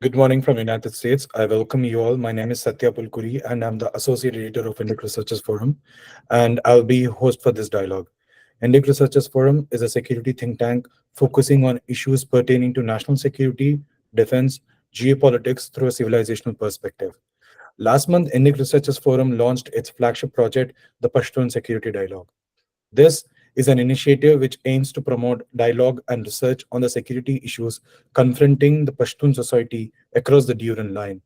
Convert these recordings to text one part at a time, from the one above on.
Good morning from United States. I welcome you all. My name is Sathya Pulukuri, and I'm the Associate Editor of Indic Researchers Forum, and I'll be host for this dialogue. Indic Researchers Forum is a security think tank focusing on issues pertaining to national security, defense, geopolitics through a civilizational perspective. Last month, Indic Researchers Forum launched its flagship project, the Pashtun Security Dialogue. This is an initiative which aims to promote dialogue and research on the security issues confronting the Pashtun society across the Duran line.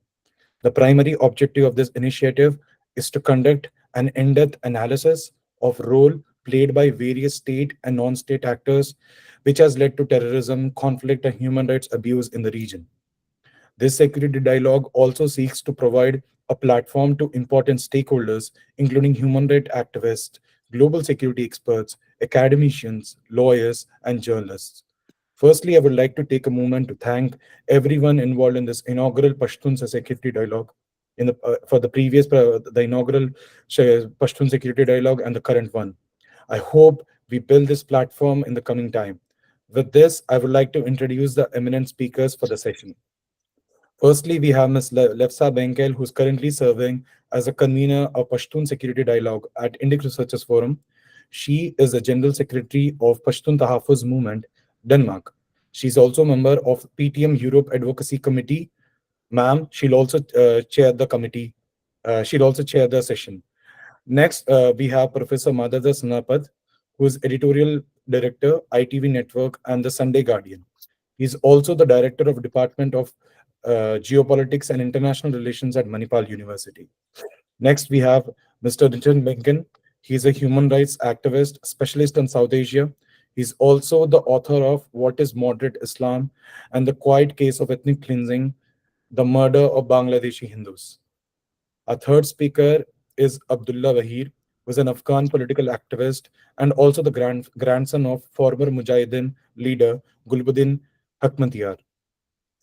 The primary objective of this initiative is to conduct an in-depth analysis of role played by various state and non-state actors, which has led to terrorism, conflict, and human rights abuse in the region. This security dialogue also seeks to provide a platform to important stakeholders, including human rights activists, global security experts, academicians, lawyers, and journalists. Firstly, I would like to take a moment to thank everyone involved in this inaugural Pashtun Security Dialogue, for the previous, the inaugural Pashtun Security Dialogue and the current one. I hope we build this platform in the coming time. With this, I would like to introduce the eminent speakers for the session. Firstly, we have Ms. Levsa Bayankhail, who's currently serving as a convener of Pashtun Security Dialogue at Indic Researchers Forum. She is the General Secretary of Pashtun Tahaffuz Movement, Denmark. She's also a member of PTM Europe Advocacy Committee. Ma'am, she'll also chair the committee. She'll also chair the session. Next, we have Professor Madhav Nalapat, who is Editorial Director, ITV Network, and the Sunday Guardian. He's also the Director of Department of Geopolitics and International Relations at Manipal University. Next, we have Mr. Richard Benkin. He's a human rights activist, specialist on South Asia. He's also the author of What is Moderate Islam and the Quiet Case of Ethnic Cleansing, the Murder of Bangladeshi Hindus. Our third speaker is Abdullah Baheer, who is an Afghan political activist and also the grandson of former Mujahideen leader Gulbuddin Hekmatyar.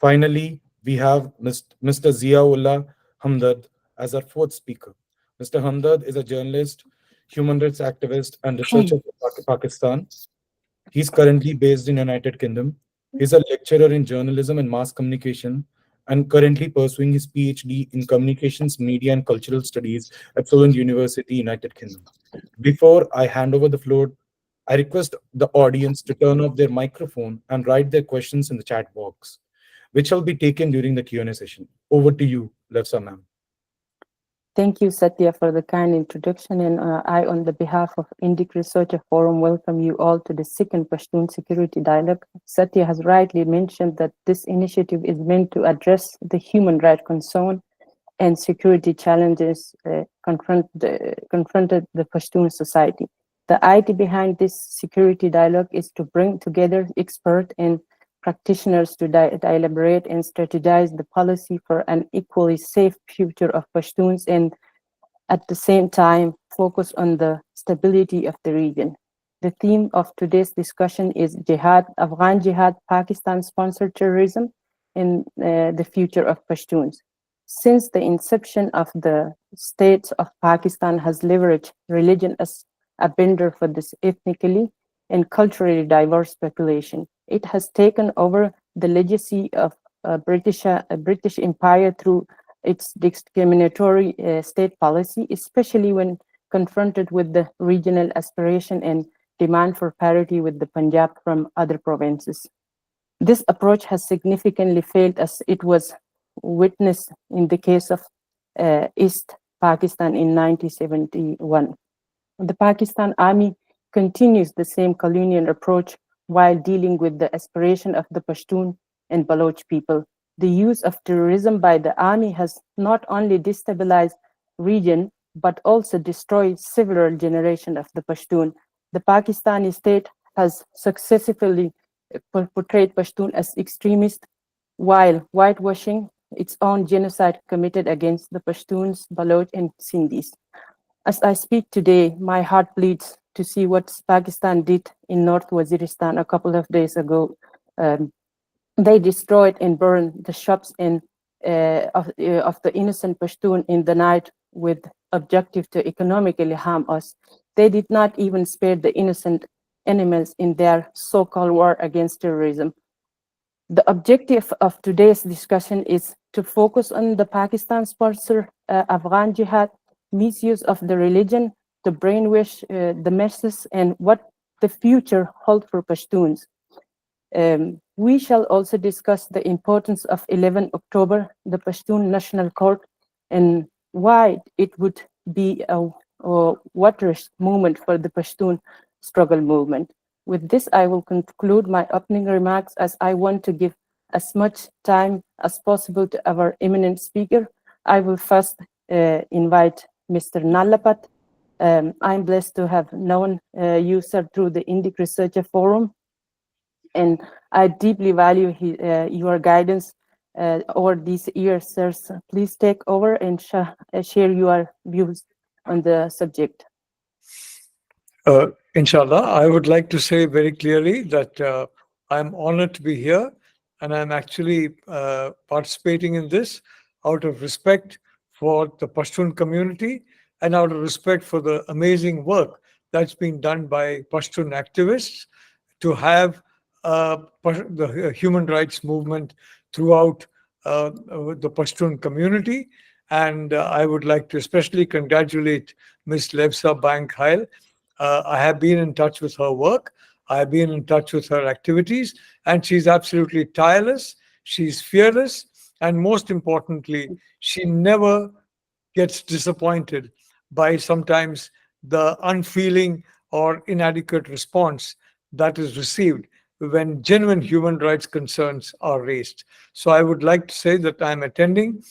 Finally, we have Mr. Ziaullah Hamdard as our fourth speaker. Mr. Hamdard is a journalist, human rights activist, and researcher for Pakistan. He's currently based in United Kingdom. He's a lecturer in journalism and mass communication and currently pursuing his PhD in communications, media, and cultural studies at Solent University, United Kingdom. Before I hand over the floor, I request the audience to turn off their microphone and write their questions in the chat box, which shall be taken during the Q&A session. Over to you, Levsa ma'am. Thank you, Sathya, for the kind introduction. And I, on the behalf of Indic Researcher Forum, welcome you all to the second Pashtun Security Dialogue. Sathya has rightly mentioned that this initiative is meant to address the human rights concern and security challenges confronted the Pashtun society. The idea behind this security dialogue is to bring together experts and practitioners to elaborate and strategize the policy for an equally safe future of Pashtuns and at the same time focus on the stability of the region. The theme of today's discussion is Jihad, Afghan Jihad, Pakistan-sponsored terrorism, and the future of Pashtuns. Since the inception of the state of Pakistan has leveraged religion as a vendor for this ethnically and culturally diverse population. It has taken over the legacy of British Empire through its discriminatory state policy, especially when confronted with the regional aspiration and demand for parity with the Punjab from other provinces. This approach has significantly failed, as it was witnessed in the case of East Pakistan in 1971. The Pakistan Army continues the same colonial approach while dealing with the aspiration of the Pashtun and Baloch people. The use of terrorism by the army has not only destabilized region, but also destroyed several generations of the Pashtun. The Pakistani state has successfully portrayed Pashtun as extremist while whitewashing its own genocide committed against the Pashtuns, Baloch, and Sindhis. As I speak today, my heart bleeds to see what Pakistan did in North Waziristan a couple of days ago. They destroyed and burned the shops of the innocent Pashtun in the night with objective to economically harm us. They did not even spare the innocent animals in their so-called war against terrorism. The objective of today's discussion is to focus on the Pakistan-sponsored Afghan Jihad, misuse of the religion, to brainwash the masses, and what the future holds for Pashtuns. We shall also discuss the importance of 11 October, the Pashtun National Court, and why it would be a watershed moment for the Pashtun struggle movement. With this, I will conclude my opening remarks as I want to give as much time as possible to our eminent speaker. I will first invite Mr. Nalapat. I'm blessed to have known you, sir, through the Indic Researcher Forum, and I deeply value your guidance over these years, sir. So please take over and share your views on the subject. Inshallah, I would like to say very clearly that I'm honored to be here, and I'm actually participating in this out of respect for the Pashtun community and out of respect for the amazing work that's been done by Pashtun activists to have the human rights movement throughout the Pashtun community. And I would like to especially congratulate Ms. Levsa Bayankhail. I have been in touch with her work. I have been in touch with her activities, and she's absolutely tireless. She's fearless, and most importantly, she never gets disappointed by sometimes the unfeeling or inadequate response that is received when genuine human rights concerns are raised. So I would like to say that I'm attending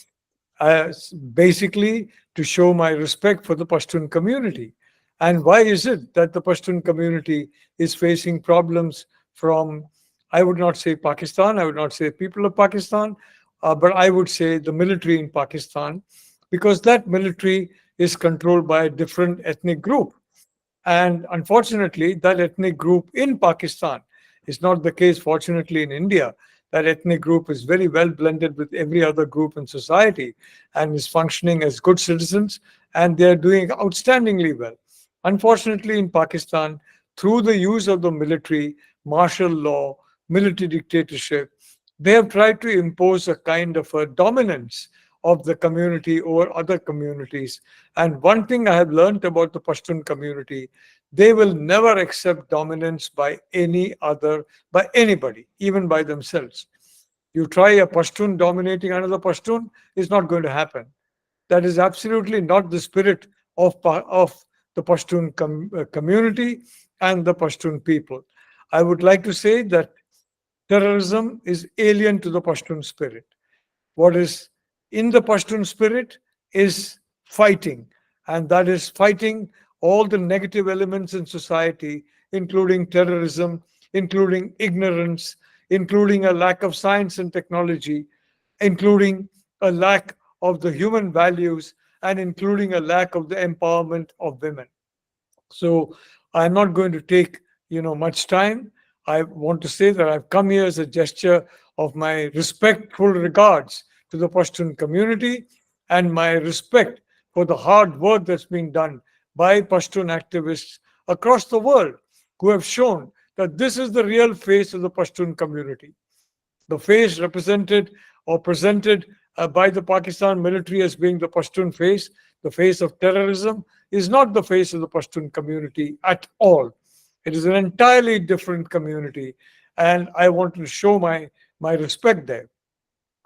basically to show my respect for the Pashtun community. And why is it that the Pashtun community is facing problems from, I would not say Pakistan, I would not say people of Pakistan, but I would say the military in Pakistan, because that military is controlled by a different ethnic group. And unfortunately, that ethnic group in Pakistan is not the case, fortunately, in India. That ethnic group is very well blended with every other group in society and is functioning as good citizens, and they're doing outstandingly well. Unfortunately, in Pakistan, through the use of the military, martial law, military dictatorship, they have tried to impose a kind of a dominance of the community over other communities. And one thing I have learned about the Pashtun community, they will never accept dominance by by anybody, even by themselves. You try a Pashtun dominating another Pashtun, it's not going to happen. That is absolutely not the spirit of the Pashtun community and the Pashtun people. I would like to say that terrorism is alien to the Pashtun spirit. What is in the Pashtun spirit is fighting, and that is fighting all the negative elements in society, including terrorism, including ignorance, including a lack of science and technology, including a lack of the human values, and including a lack of the empowerment of women. So I'm not going to take much time. I want to say that I've come here as a gesture of my respectful regards to the Pashtun community and my respect for the hard work that's been done by Pashtun activists across the world who have shown that this is the real face of the Pashtun community. The face represented or presented by the Pakistan military as being the face of terrorism, is not the face of the Pashtun community at all. It is an entirely different community, and I want to show my respect there.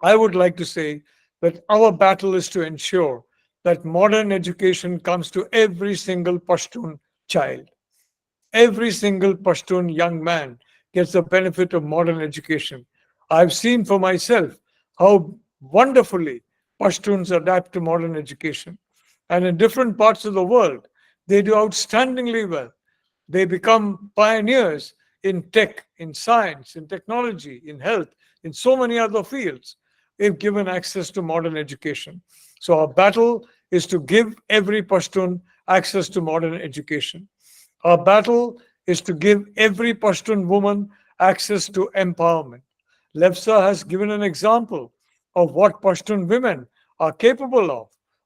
I would like to say that our battle is to ensure that modern education comes to every single Pashtun child. Every single Pashtun young man gets the benefit of modern education. I've seen for myself how wonderfully Pashtuns adapt to modern education. And in different parts of the world, they do outstandingly well. They become pioneers in tech, in science, in technology, in health, in so many other fields if given access to modern education. So our battle is to give every Pashtun access to modern education. Our battle is to give every Pashtun woman access to empowerment. Levsa has given an example of what Pashtun women are capable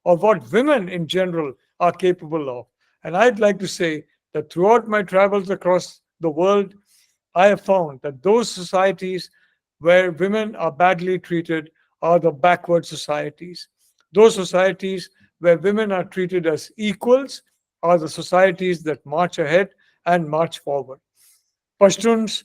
of what women in general are capable of. And I'd like to say that throughout my travels across the world, I have found that those societies where women are badly treated are the backward societies. Those societies where women are treated as equals are the societies that march ahead and march forward. Pashtuns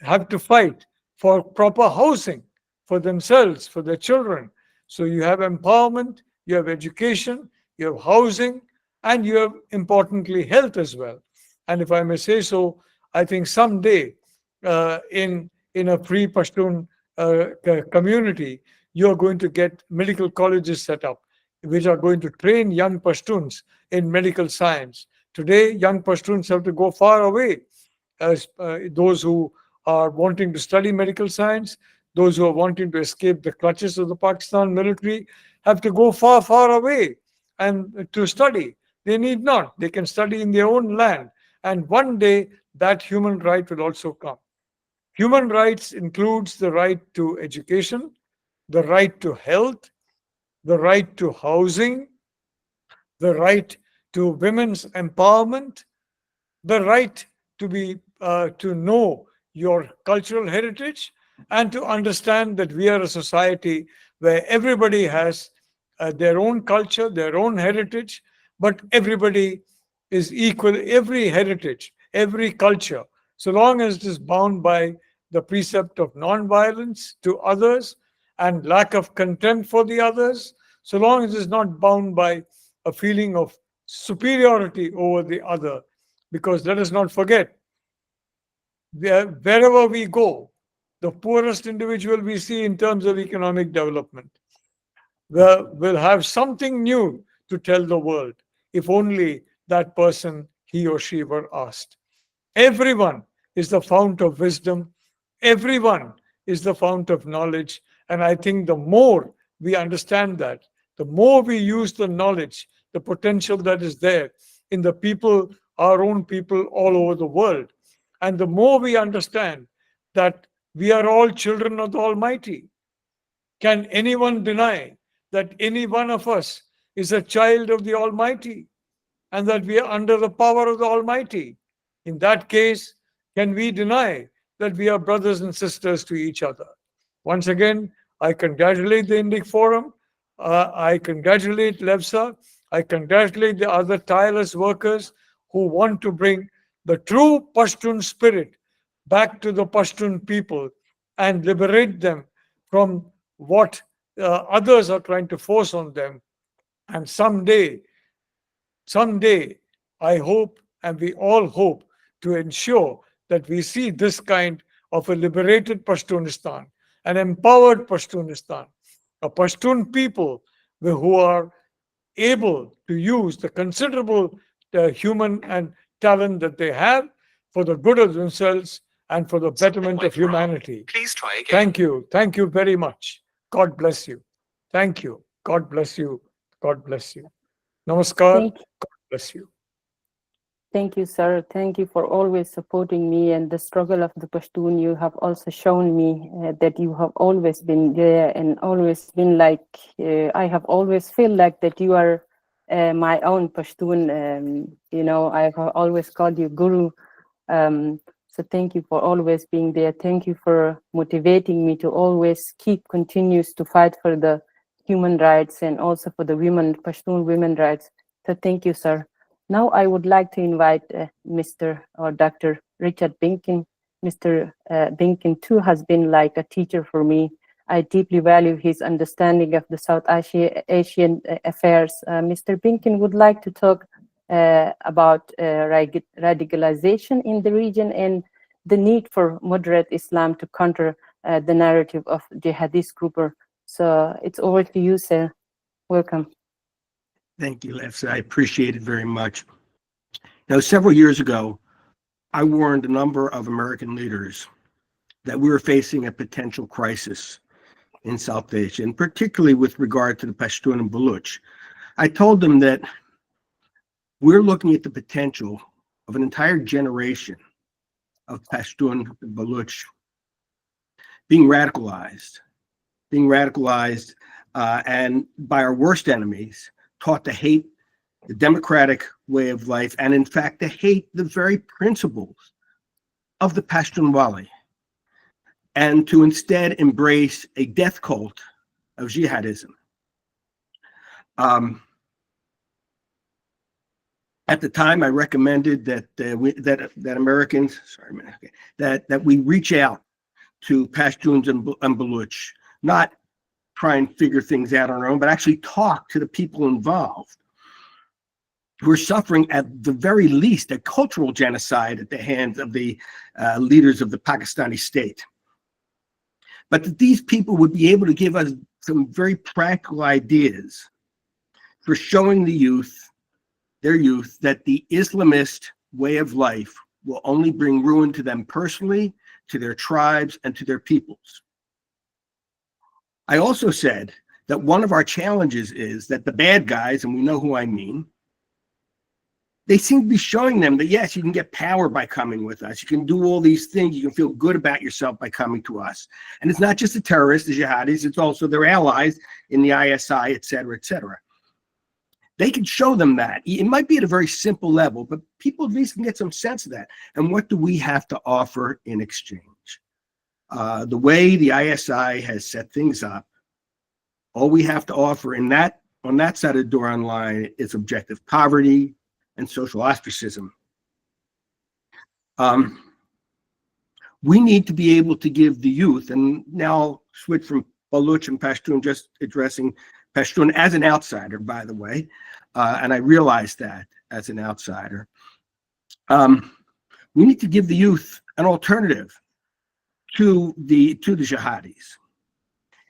have to fight for proper housing for themselves, for their children. So you have empowerment, you have education, you have housing, and you have, importantly, health as well. And if I may say so, I think someday in a free Pashtun community, you're going to get medical colleges set up, which are going to train young Pashtuns in medical science. Today, young Pashtuns have to go far away. As those who are wanting to study medical science, those who are wanting to escape the clutches of the Pakistan military, have to go far, far away and to study. They need not. They can study in their own land. And one day, that human right will also come. Human rights includes the right to education, the right to health, the right to housing, the right to women's empowerment, the right to be to know your cultural heritage, and to understand that we are a society where everybody has their own culture, their own heritage, but everybody is equal. Every heritage, every culture, so long as it is bound by the precept of non-violence to others and lack of contempt for the others, so long as it is not bound by a feeling of superiority over the other. Because let us not forget, wherever we go, the poorest individual we see in terms of economic development will have something new to tell the world, if only that person, he or she, were asked. Everyone is the fount of wisdom. Everyone is the fount of knowledge. And I think the more we understand that, the more we use the knowledge, the potential that is there in the people, our own people all over the world, and the more we understand that we are all children of the Almighty. Can anyone deny that any one of us is a child of the Almighty and that we are under the power of the Almighty? In that case, can we deny that we are brothers and sisters to each other? Once again, I congratulate the Indic Forum. I congratulate Levsa. I congratulate the other tireless workers who want to bring the true Pashtun spirit back to the Pashtun people and liberate them from what others are trying to force on them. And someday, I hope, and we all hope, to ensure that we see this kind of a liberated Pashtunistan, an empowered Pashtunistan, a Pashtun people who are able to use the considerable human and talent that they have for the good of themselves and for the betterment of humanity. Please try again. Thank you. Thank you very much. God bless you. Thank you. God bless you. God bless you. Namaskar. Thank God bless you. Thank you, sir. Thank you for always supporting me and the struggle of the Pashtun. You have also shown me that you have always been there and always been like, I have always feel like that you are my own Pashtun. You know, I have always called you Guru. So thank you for always being there. Thank you for motivating me to always continues to fight for the human rights and also for the women, Pashtun women rights. So thank you, sir. Now I would like to invite Mr. or Dr. Richard Benkin. Mr. Benkin too has been like a teacher for me. I deeply value his understanding of the South Asian affairs. Mr. Benkin would like to talk about radicalization in the region and the need for moderate Islam to counter the narrative of jihadist grouper. So it's over to you, sir. Welcome. Thank you, Levsa. I appreciate it very much. Now, several years ago, I warned a number of American leaders that we were facing a potential crisis in South Asia, and particularly with regard to the Pashtun and Baluch. I told them that we're looking at the potential of an entire generation of Pashtun and Baluch being radicalized, and by our worst enemies, taught to hate the democratic way of life, and in fact, to hate the very principles of the Pashtunwali. and to instead embrace a death cult of jihadism. At the time, I recommended that that Americans, sorry, a minute, okay, that we reach out to Pashtuns and Baluch, not try and figure things out on our own, but actually talk to the people involved who are suffering at the very least a cultural genocide at the hands of the leaders of the Pakistani state. But that these people would be able to give us some very practical ideas for showing the youth, their youth, that the Islamist way of life will only bring ruin to them personally, to their tribes, and to their peoples. I also said that one of our challenges is that the bad guys, and we know who I mean, they seem to be showing them that, yes, you can get power by coming with us. You can do all these things. You can feel good about yourself by coming to us. And it's not just the terrorists, the jihadis, it's also their allies in the ISI, et cetera, et cetera. They can show them that. It might be at a very simple level, but people at least can get some sense of that. And what do we have to offer in exchange? The way the ISI has set things up, all we have to offer on that side of the door online is objective poverty and social ostracism. We need to be able to give the youth, and now I'll switch from Baluch and Pashtun, just addressing Pashtun as an outsider, by the way, and I realize that as an outsider. We need to give the youth an alternative to the jihadis.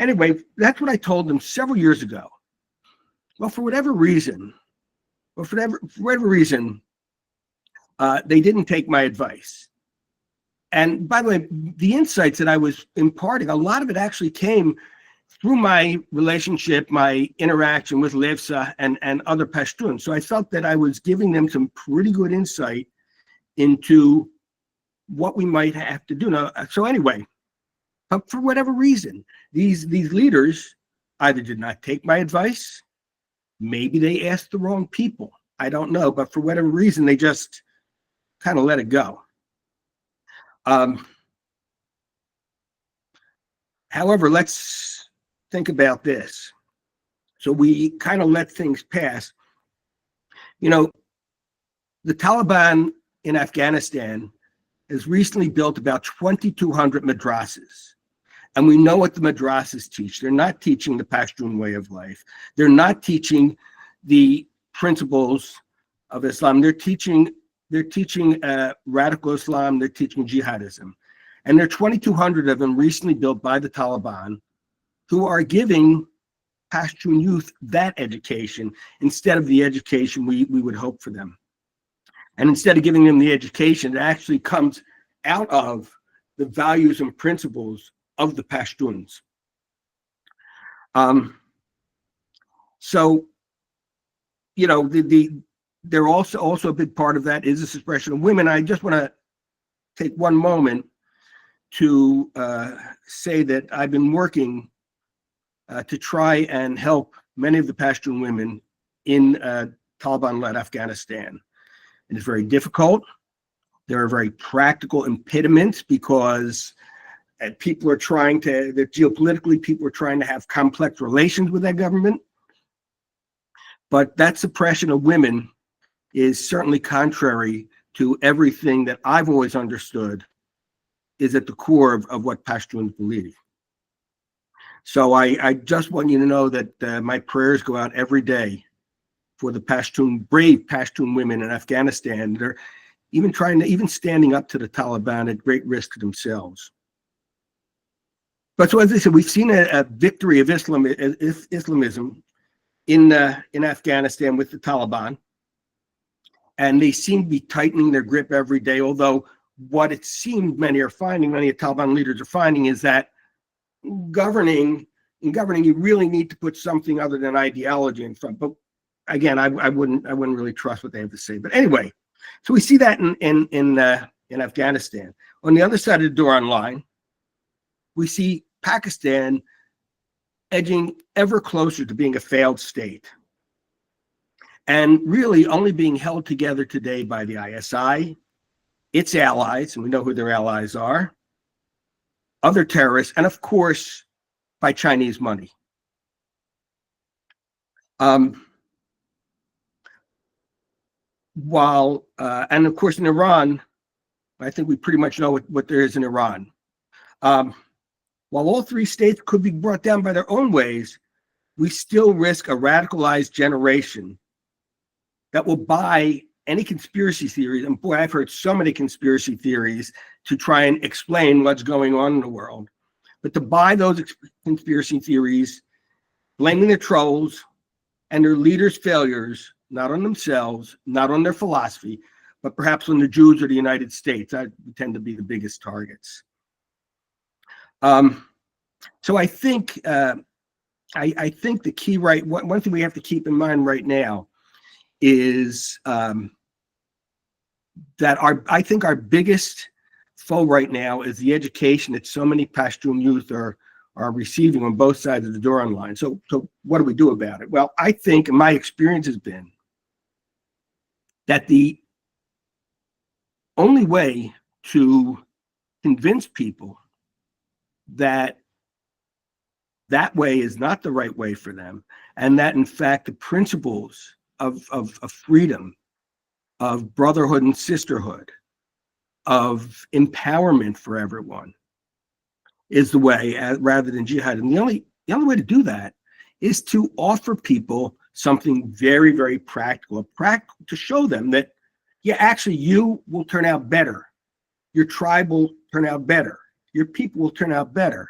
Anyway, that's what I told them several years ago. Well, for whatever reason, they didn't take my advice. And by the way, the insights that I was imparting, a lot of it actually came through my relationship, my interaction with Levsa and other Pashtuns. So I felt that I was giving them some pretty good insight into what we might have to do. Now, so anyway, but for whatever reason, these leaders either did not take my advice, maybe they asked the wrong people. I don't know, but for whatever reason, they just kind of let it go. However, let's think about this. So we kind of let things pass. You know, the Taliban in Afghanistan has recently built about 2,200 madrasas. And we know what the madrasas teach. They're not teaching the Pashtun way of life. They're not teaching the principles of Islam. They're teaching radical Islam. They're teaching jihadism. And there are 2,200 of them recently built by the Taliban who are giving Pashtun youth that education instead of the education we would hope for them. And instead of giving them the education, it actually comes out of the values and principles of the Pashtuns. So, you know, they're also a big part of that is the suppression of women. I just want to take one moment to say that I've been working to try and help many of the Pashtun women in Taliban-led Afghanistan. It is very difficult. There are very practical impediments because people are trying to, that geopolitically, people are trying to have complex relations with that government. But that suppression of women is certainly contrary to everything that I've always understood is at the core of what Pashtuns believe. So I just want you to know that my prayers go out every day for the brave Pashtun women in Afghanistan that are even standing up to the Taliban at great risk to themselves. But so as I said, we've seen a victory of Islamism in Afghanistan with the Taliban, and they seem to be tightening their grip every day. Although what it seems many Taliban leaders are finding is that in governing, you really need to put something other than ideology in front. But again, I wouldn't really trust what they have to say. But anyway, so we see that in Afghanistan. On the other side of the door online, we see Pakistan edging ever closer to being a failed state, and really only being held together today by the ISI, its allies, and we know who their allies are, other terrorists, and of course, by Chinese money. And of course in Iran, I think we pretty much know what there is in Iran. While all three states could be brought down by their own ways, we still risk a radicalized generation that will buy any conspiracy theories. And boy, I've heard so many conspiracy theories to try and explain what's going on in the world. But to buy those conspiracy theories, blaming the trolls and their leaders' failures, not on themselves, not on their philosophy, but perhaps on the Jews or the United States, I tend to be the biggest targets. So I think I think the key, one thing we have to keep in mind right now is that I think our biggest foe right now is the education that so many Pashtun youth are receiving on both sides of the Duran line. So what do we do about it? Well, I think my experience has been that the only way to convince people that that way is not the right way for them, and that in fact the principles of freedom, of brotherhood and sisterhood, of empowerment for everyone is the way, rather than jihad. And the only way to do that is to offer people something very, very practical, to show them that, yeah, actually you will turn out better. Your tribe will turn out better. Your people will turn out better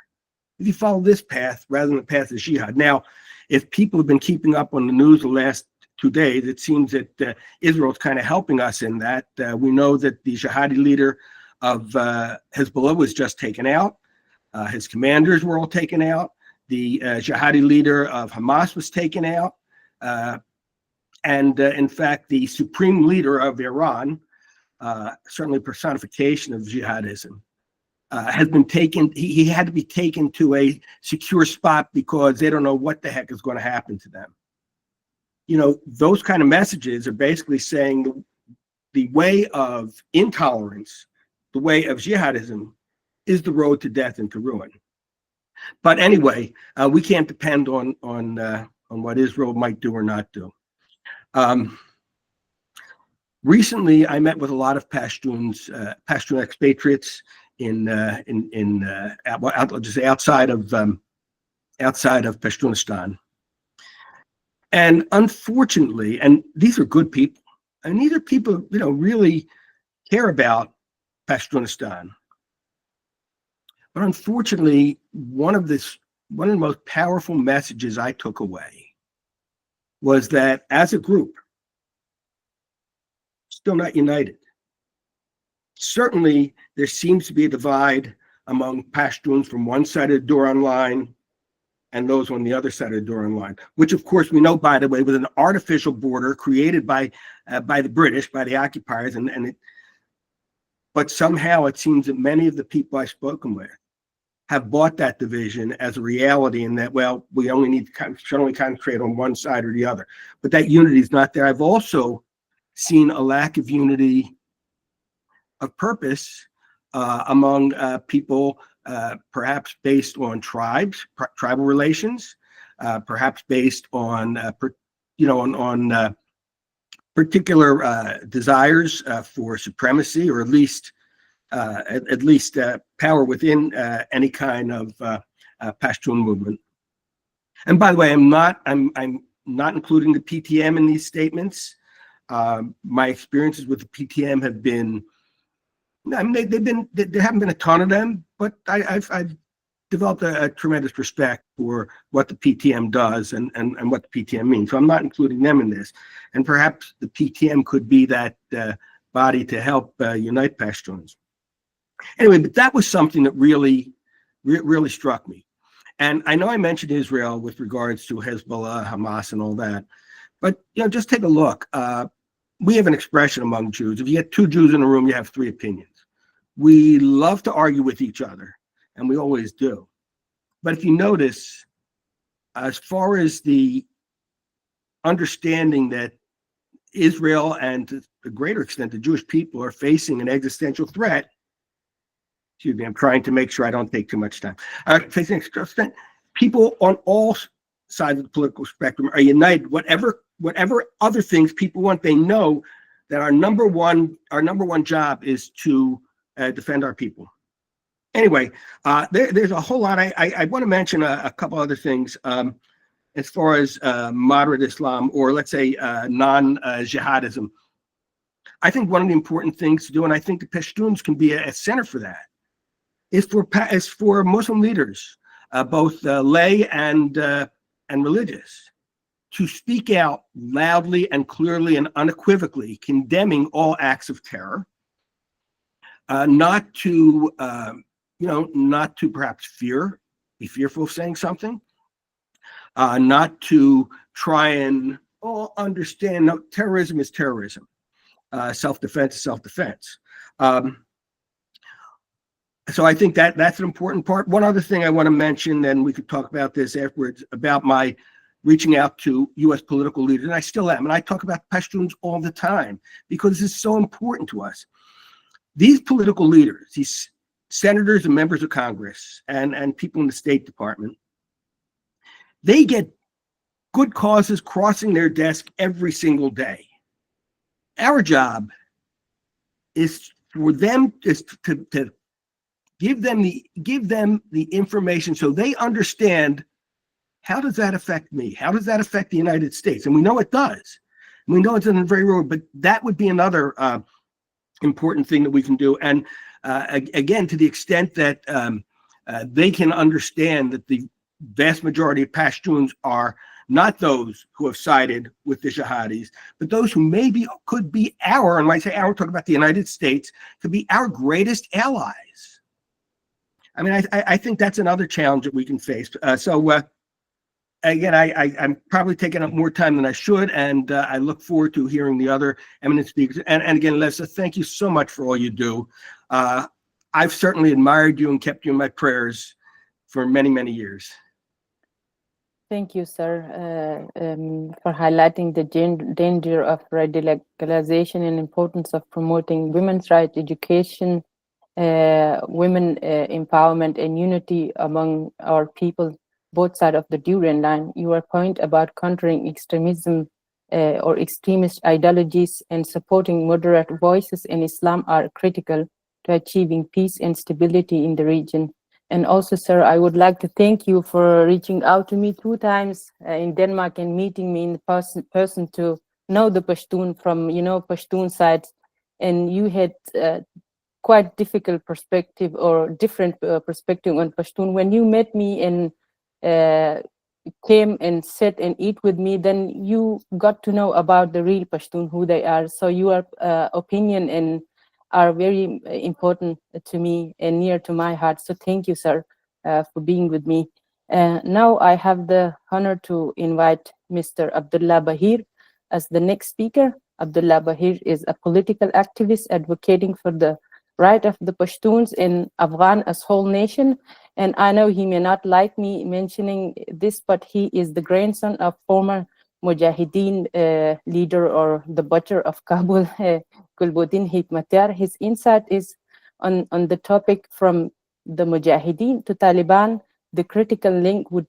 if you follow this path rather than the path of jihad. Now, if people have been keeping up on the news the last 2 days, it seems that Israel's kind of helping us in that. We know that the jihadi leader of Hezbollah was just taken out. His commanders were all taken out. The jihadi leader of Hamas was taken out. And in fact, the supreme leader of Iran, certainly personification of jihadism, has been taken. He had to be taken to a secure spot because they don't know what the heck is going to happen to them. You know, those kind of messages are basically saying the way of intolerance, the way of jihadism, is the road to death and to ruin. But anyway, we can't depend on what Israel might do or not do. Recently, I met with a lot of Pashtuns, Pashtun expatriates outside of Pashtunistan, and unfortunately, and these are good people, and these are people really care about Pashtunistan. But unfortunately, one of the most powerful messages I took away was that as a group, still not united. Certainly, there seems to be a divide among Pashtuns from one side of the Duran line and those on the other side of the Duran line, which of course we know, by the way, was an artificial border created by the British, by the occupiers, but somehow it seems that many of the people I've spoken with have bought that division as a reality, and that, well, we only need to only concentrate on one side or the other. But that unity is not there. I've also seen a lack of unity of purpose among people, perhaps based on tribal relations, perhaps based on particular desires for supremacy, or at least power within any kind of Pashtun movement. And by the way, I'm not including the PTM in these statements. My experiences with the PTM have been, I mean, there haven't been a ton of them, but I've developed a tremendous respect for what the PTM does and what the PTM means. So I'm not including them in this. And perhaps the PTM could be that body to help unite Pashtuns. Anyway, but that was something that really struck me. And I know I mentioned Israel with regards to Hezbollah, Hamas, and all that, but just take a look. We have an expression among Jews: if you get 2 Jews in a room, you have 3 opinions. We love to argue with each other, and we always do. But if you notice, as far as the understanding that Israel, and to a greater extent the Jewish people, are facing an existential threat, excuse me, I'm trying to make sure I don't take too much time. Facing extortion, people on all sides of the political spectrum are united. Whatever other things people want, they know that our number one job is to defend our people. Anyway, there's a whole lot. I want to mention a couple other things as far as moderate Islam, or let's say non-jihadism. I think one of the important things to do, and I think the Pashtuns can be a center for that, is for Muslim leaders, both lay and religious, to speak out loudly and clearly and unequivocally, condemning all acts of terror, not to perhaps be fearful of saying something, not to try and understand. No, terrorism is terrorism. Self-defense is self-defense. So I think that's an important part. One other thing I want to mention, and we could talk about this afterwards, about my reaching out to U.S. political leaders, and I still am. And I talk about Pashtuns all the time because this is so important to us. These political leaders, these senators and members of Congress and people in the State Department, they get good causes crossing their desk every single day. Our job is for them to give them the information so they understand, how does that affect me? How does that affect the United States? And we know it does. We know it's in a very real, but that would be another important thing that we can do. And again, to the extent that they can understand that the vast majority of Pashtuns are not those who have sided with the jihadis, but those who maybe could be and when I say our, talk about the United States, could be our greatest allies. I mean, I think that's another challenge that we can face. Again, I'm probably taking up more time than I should, and I look forward to hearing the other eminent speakers. And again, Levsa, thank you so much for all you do. I've certainly admired you and kept you in my prayers for many, many years. Thank you, sir, for highlighting the danger of radicalization and importance of promoting women's rights, education, women empowerment, and unity among our people, both sides of the Durand line. Your point about countering extremism or extremist ideologies and supporting moderate voices in Islam are critical to achieving peace and stability in the region. And also, sir, I would like to thank you for reaching out to me 2 times in Denmark and meeting me in person to know the Pashtun from, Pashtun sides. And you had quite difficult perspective or different perspective on Pashtun. When you met me and came and sat and eat with me, then you got to know about the real Pashtun, who they are. So your opinion and are very important to me and near to my heart. So thank you, sir, for being with me. Now I have the honor to invite Mr. Abdullah Baheer as the next speaker. Abdullah Baheer is a political activist advocating for the right of the Pashtuns in Afghan as whole nation. And I know he may not like me mentioning this, but he is the grandson of former Mujahideen leader or the butcher of Kabul, Gulbuddin Hekmatyar. His insight is on the topic from the Mujahideen to Taliban. The critical link would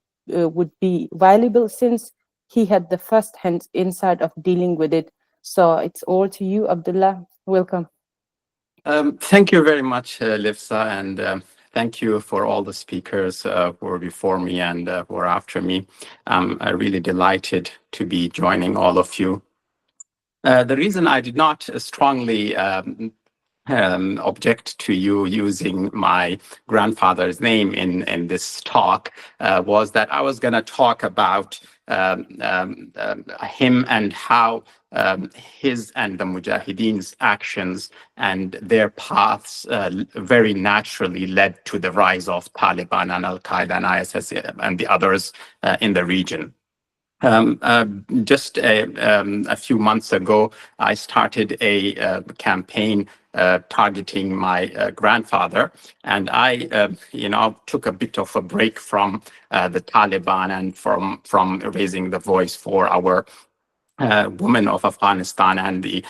be valuable since he had the first-hand insight of dealing with it. So it's all to you, Abdullah. Welcome. Thank you very much, Levsa, and thank you for all the speakers who were before me and who are after me. I'm really delighted to be joining all of you. The reason I did not strongly object to you using my grandfather's name in this talk was that I was going to talk about him and how his and the Mujahideen's actions and their paths very naturally led to the rise of Taliban and Al-Qaeda and ISIS and the others in the region. Just a few months ago, I started a campaign targeting my grandfather, and I, took a bit of a break from the Taliban and from raising the voice for our women of Afghanistan and the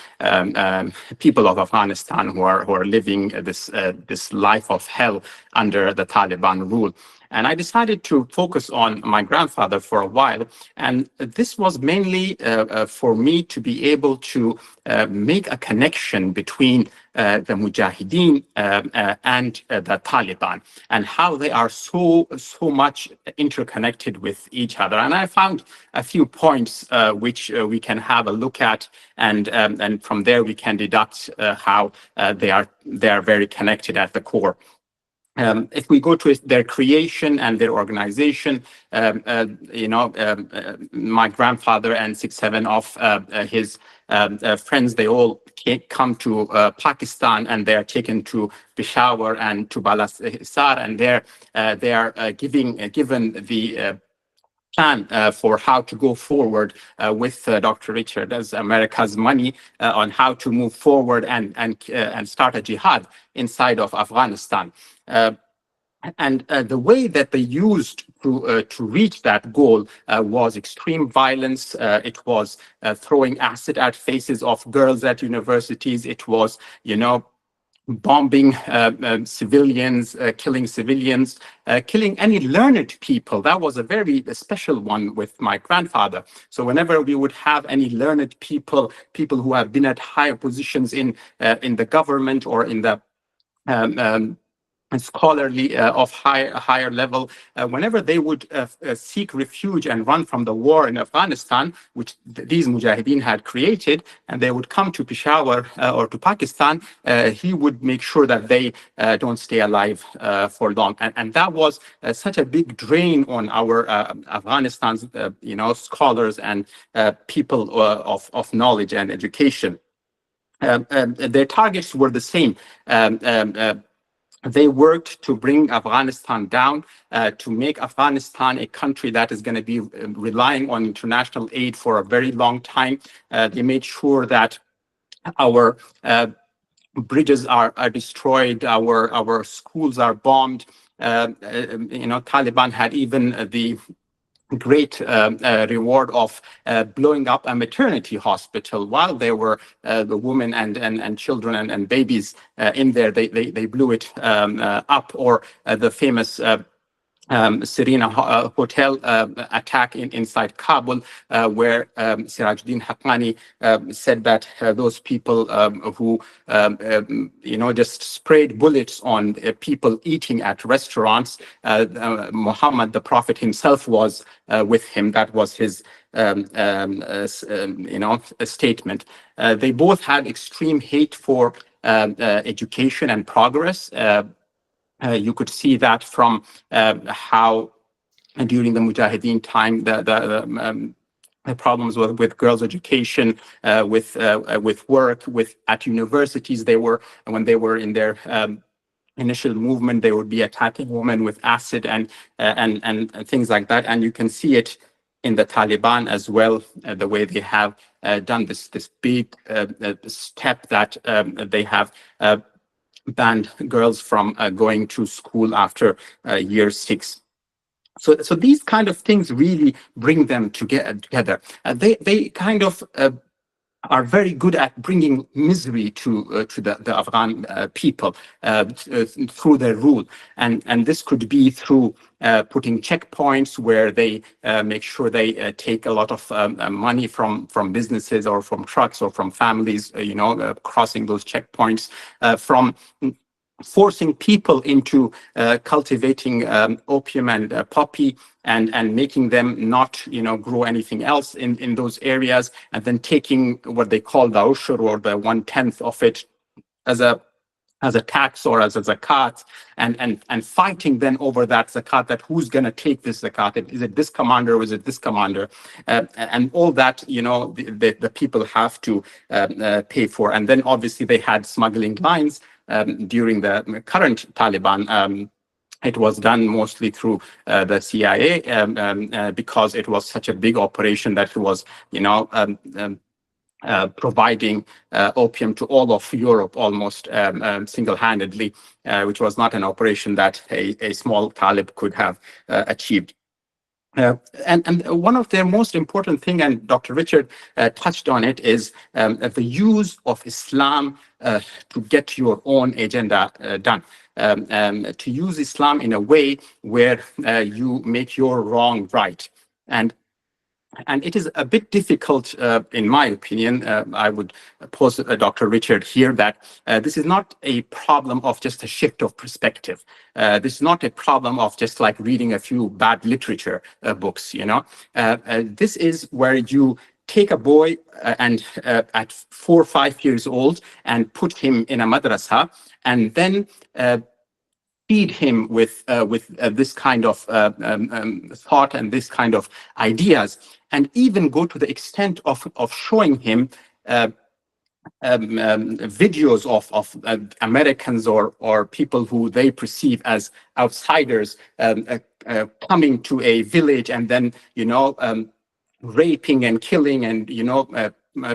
people of Afghanistan who are living this life of hell under the Taliban rule. And I decided to focus on my grandfather for a while. And this was mainly for me to be able to make a connection between the Mujahideen and the Taliban, and how they are so much interconnected with each other. And I found a few points which we can have a look at, and from there we can deduct how they are very connected at the core. If we go to their creation and their organization, my grandfather and 6-7 of his friends, they all come to Pakistan, and they are taken to Peshawar and to Balasar, and there they are given the plan for how to go forward with Dr. Richard as America's money on how to move forward and start a jihad inside of Afghanistan. And the way that they used to reach that goal was extreme violence. It was throwing acid at faces of girls at universities. It was, bombing civilians, killing civilians, killing any learned people. That was a very special one with my grandfather. So whenever we would have any learned people who have been at higher positions in the government or in the scholarly of higher level, whenever they would seek refuge and run from the war in Afghanistan, which these Mujahideen had created, and they would come to Peshawar or to Pakistan, he would make sure that they don't stay alive for long. And that was such a big drain on our Afghanistan's scholars and people of knowledge and education. Their targets were the same. They worked to bring Afghanistan down, to make Afghanistan a country that is going to be relying on international aid for a very long time. They made sure that our bridges are destroyed, our schools are bombed. Taliban had even the great reward of blowing up a maternity hospital while there were the women and children and babies in there. They blew it up, or the famous Serena Hotel attack inside Kabul, where Sirajuddin Haqqani said that those people who just sprayed bullets on people eating at restaurants, Muhammad, the Prophet himself, was with him. That was his statement. They both had extreme hate for education and progress. You could see that from how during the Mujahideen time the problems with girls' education, with work, at universities. When they were in their initial movement, they would be attacking women with acid and things like that. And you can see it in the Taliban as well, the way they have done this big step that they have banned girls from going to school after year 6. So these kind of things really bring them together. They kind of are very good at bringing misery to the Afghan people through their rule, and this could be through putting checkpoints where they make sure they take a lot of money from businesses or from trucks or from families, crossing those checkpoints, from forcing people into cultivating opium and poppy and making them not grow anything else in those areas, and then taking what they call the ushur, or the 1/10 of it, as a tax or as a zakat, and fighting then over that zakat, that who's going to take this zakat, is it this commander or is it this commander, and all that the people have to pay for. And then obviously they had smuggling lines during the current Taliban. It was done mostly through the CIA because it was such a big operation that it was providing opium to all of Europe almost single-handedly, which was not an operation that a small Talib could have achieved. And one of their most important thing, and Dr. Richard touched on it, is the use of Islam to get your own agenda done. To use Islam in a way where you make your wrong right. And it is a bit difficult, in my opinion. I would pose Dr. Richard here that this is not a problem of just a shift of perspective. This is not a problem of just like reading a few bad literature books, you know. This is where you take a boy and at 4 or 5 years old and put him in a madrasa, and then feed him with this kind of thought and this kind of ideas, and even go to the extent of showing him videos of Americans or people who they perceive as outsiders coming to a village and then, you know, raping and killing and, you know,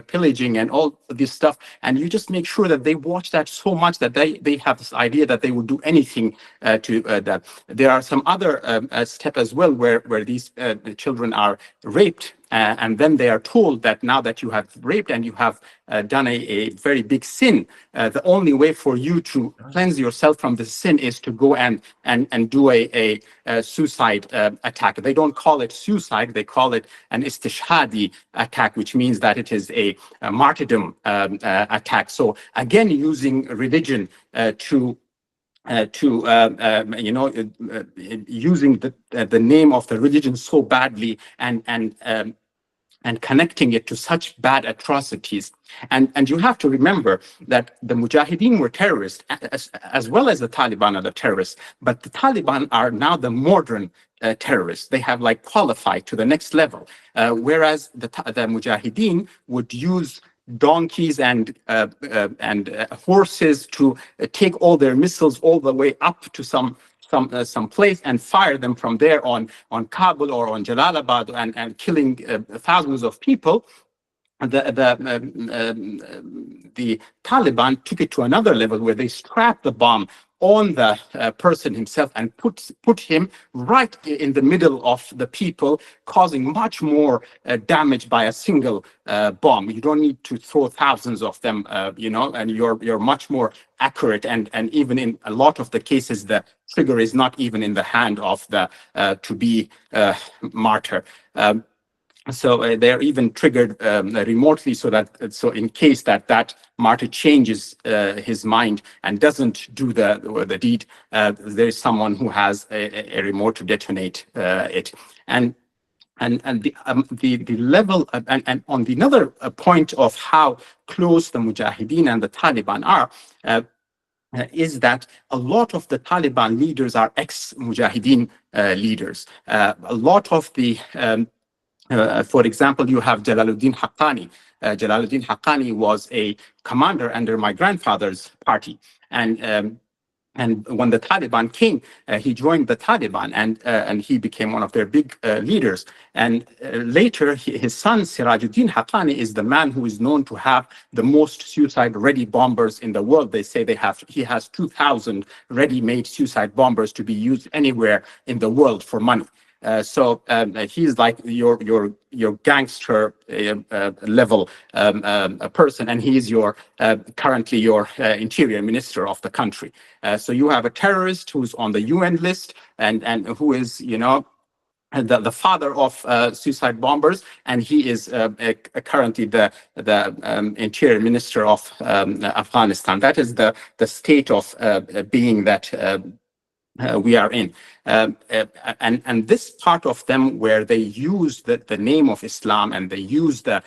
pillaging and all this stuff, and you just make sure that they watch that so much that they have this idea that they will do anything to that. There are some other steps as well where these the children are raped, and then they are told that now that you have raped and you have done a very big sin, the only way for you to cleanse yourself from the sin is to go and do a suicide attack. They don't call it suicide, they call it an istishhadi attack, which means that it is a martyrdom attack. So again, using religion to you know, using the name of the religion so badly and connecting it to such bad atrocities. And you have to remember that the Mujahideen were terrorists, as well as the Taliban are the terrorists, but the Taliban are now the modern terrorists. They have like qualified to the next level, whereas the Mujahideen would use donkeys and horses to take all their missiles all the way up to some place and fire them from there on Kabul or on Jalalabad and killing thousands of people. The Taliban took it to another level where they strapped the bomb on the person himself and put him right in the middle of the people, causing much more damage by a single bomb. You don't need to throw thousands of them, you know, and you're much more accurate. And even in a lot of the cases, the trigger is not even in the hand of the to-be martyr. So they're even triggered remotely, so in case that martyr changes his mind and doesn't do the deed, there is someone who has a remote to detonate it. And the level and on the another point of how close the Mujahideen and the Taliban are. Is that a lot of the Taliban leaders are ex-Mujahideen leaders. A lot of the for example, you have Jalaluddin Haqqani. Jalaluddin Haqqani was a commander under my grandfather's party, and when the Taliban came, he joined the Taliban, and he became one of their big leaders. And later, his son Sirajuddin Haqqani is the man who is known to have the most suicide-ready bombers in the world. They say he has 2,000 ready-made suicide bombers to be used anywhere in the world for money. So he's like your gangster level person, and he's currently your interior minister of the country. So you have a terrorist who's on the UN list and who is, you know, the father of suicide bombers, and he is currently the interior minister of Afghanistan. That is the state of being that we are in. And this part of them where they use the name of Islam and they use the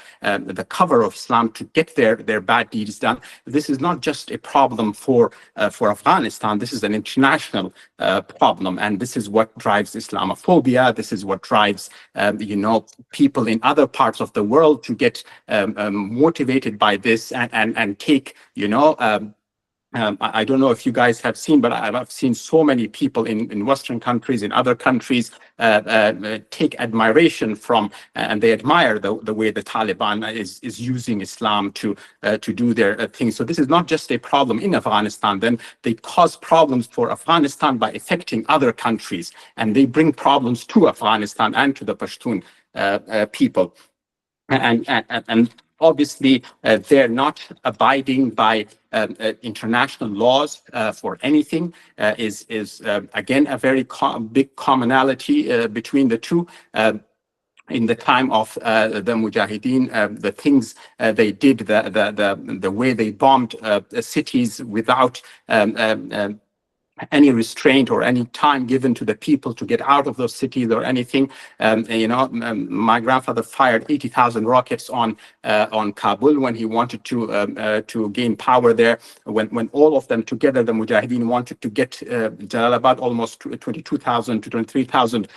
cover of Islam to get their bad deeds done, this is not just a problem for Afghanistan. This is an international problem, and this is what drives Islamophobia. This is what drives you know, people in other parts of the world to get motivated by this and take, you know, I don't know if you guys have seen, but I've seen so many people in Western countries, in other countries, take admiration from, and they admire the way the Taliban is using Islam to do their things. So this is not just a problem in Afghanistan. Then they cause problems for Afghanistan by affecting other countries, and they bring problems to Afghanistan and to the Pashtun people. And obviously, they're not abiding by international laws for anything. Is again a very big commonality between the two. In the time of the Mujahideen, the things they did, the way they bombed cities without any restraint or any time given to the people to get out of those cities or anything. My grandfather fired 80,000 rockets on Kabul when he wanted to gain power there. When all of them together, the Mujahideen wanted to get Jalalabad, almost 22,000 to 23,000,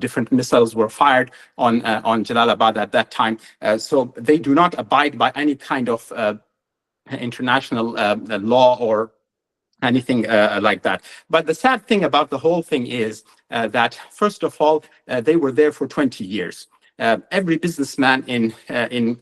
different missiles were fired on Jalalabad at that time. So they do not abide by any kind of international law or anything like that. But the sad thing about the whole thing is that, first of all, they were there for 20 years. Every businessman in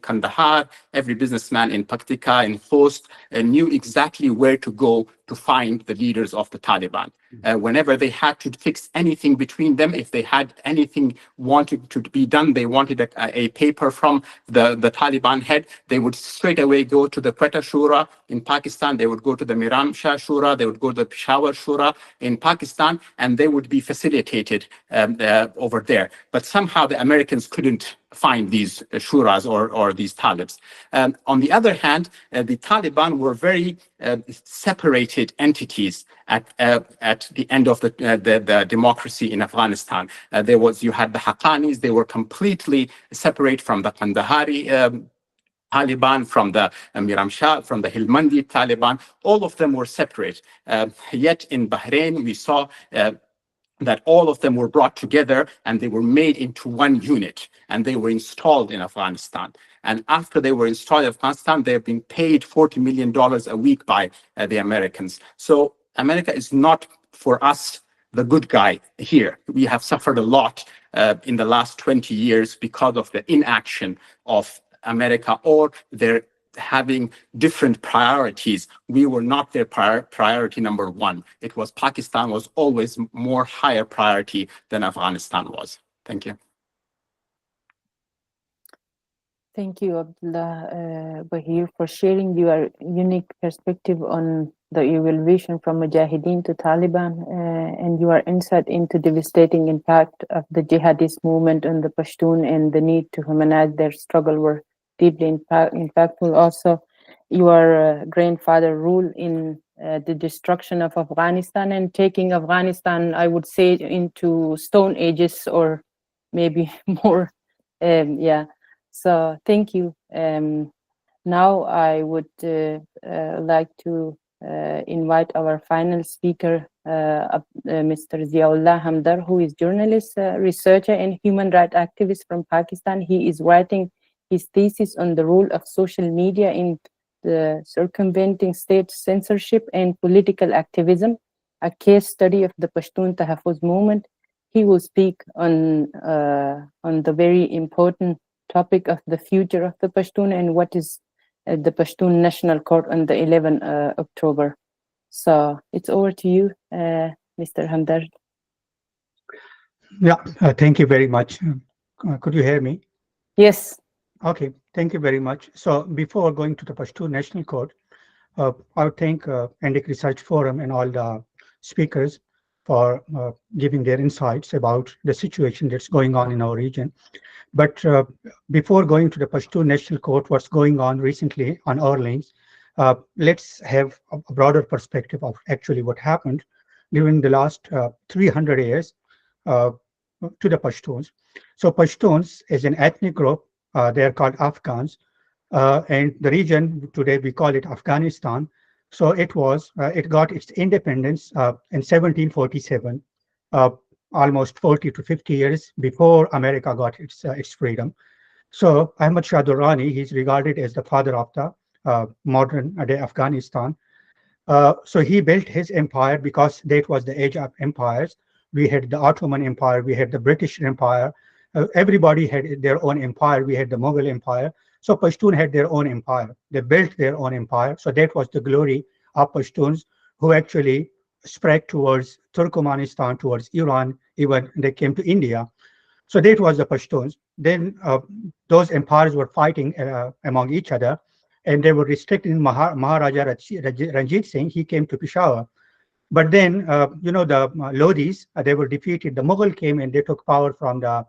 Kandahar, every businessman in Paktika, in Khost, knew exactly where to go to find the leaders of the Taliban. Whenever they had to fix anything between them, if they had anything wanted to be done, they wanted a paper from the Taliban head, they would straight away go to the Quetta Shura in Pakistan, they would go to the Miran Shah Shura, they would go to the Peshawar Shura in Pakistan, and they would be facilitated over there. But somehow the Americans couldn't find these shuras or these talibs. On the other hand, the Taliban were very separated entities at the end of the democracy in Afghanistan. You had the Haqqanis, they were completely separate from the Kandahari Taliban, from the Miram Shah, from the Helmandi Taliban. All of them were separate. Yet in Bahrain, we saw that all of them were brought together and they were made into one unit, and they were installed in Afghanistan. And after they were installed in Afghanistan, they have been paid $40 million a week by the Americans. So America is not, for us, the good guy here. We have suffered a lot in the last 20 years because of the inaction of America, or their having different priorities. We were not their priority number one. It was Pakistan was always more higher priority than Afghanistan was. Thank you. Thank you, Abdullah, Baheer, for sharing your unique perspective on the evaluation from Mujahideen to Taliban and your insight into devastating impact of the jihadist movement on the Pashtun and the need to humanize their struggle were deeply impactful. Also, your grandfather rule in the destruction of Afghanistan and taking Afghanistan, I would say, into stone ages or maybe more. Yeah. So thank you. Now I would like to invite our final speaker, Mr. Ziaullah Hamdard, who is journalist, researcher, and human rights activist from Pakistan. He is writing his thesis on the role of social media in the circumventing state censorship and political activism, a case study of the Pashtun Tahaffuz movement. He will speak on the very important topic of the future of the Pashtun and what is the Pashtun National Court on the 11th October. So it's over to you, Mr. Hamdard. Yeah, thank you very much. Could you hear me? Yes. Okay, thank you very much. So before going to the Pashtun National Court, I would thank Indic Research Forum and all the speakers for giving their insights about the situation that's going on in our region. But before going to the Pashtun National Court, what's going on recently on our lands, let's have a broader perspective of actually what happened during the last 300 years to the Pashtuns. So Pashtuns is an ethnic group. They are called Afghans, and the region today we call it Afghanistan. So it got its independence in 1747, almost 40 to 50 years before America got its freedom. So Ahmad Shah Durrani, he's regarded as the father of the modern day Afghanistan. So he built his empire because that was the age of empires. We had the Ottoman Empire, we had the British Empire. Everybody had their own empire. We had the Mughal Empire. So Pashtun had their own empire. They built their own empire. So that was the glory of Pashtuns, who actually spread towards Turkmenistan, towards Iran, even they came to India. So that was the Pashtuns. Then those empires were fighting among each other, and they were restricting Maharaja Ranjit Singh. He came to Peshawar. But then, the Lodis, they were defeated. The Mughal came and they took power from the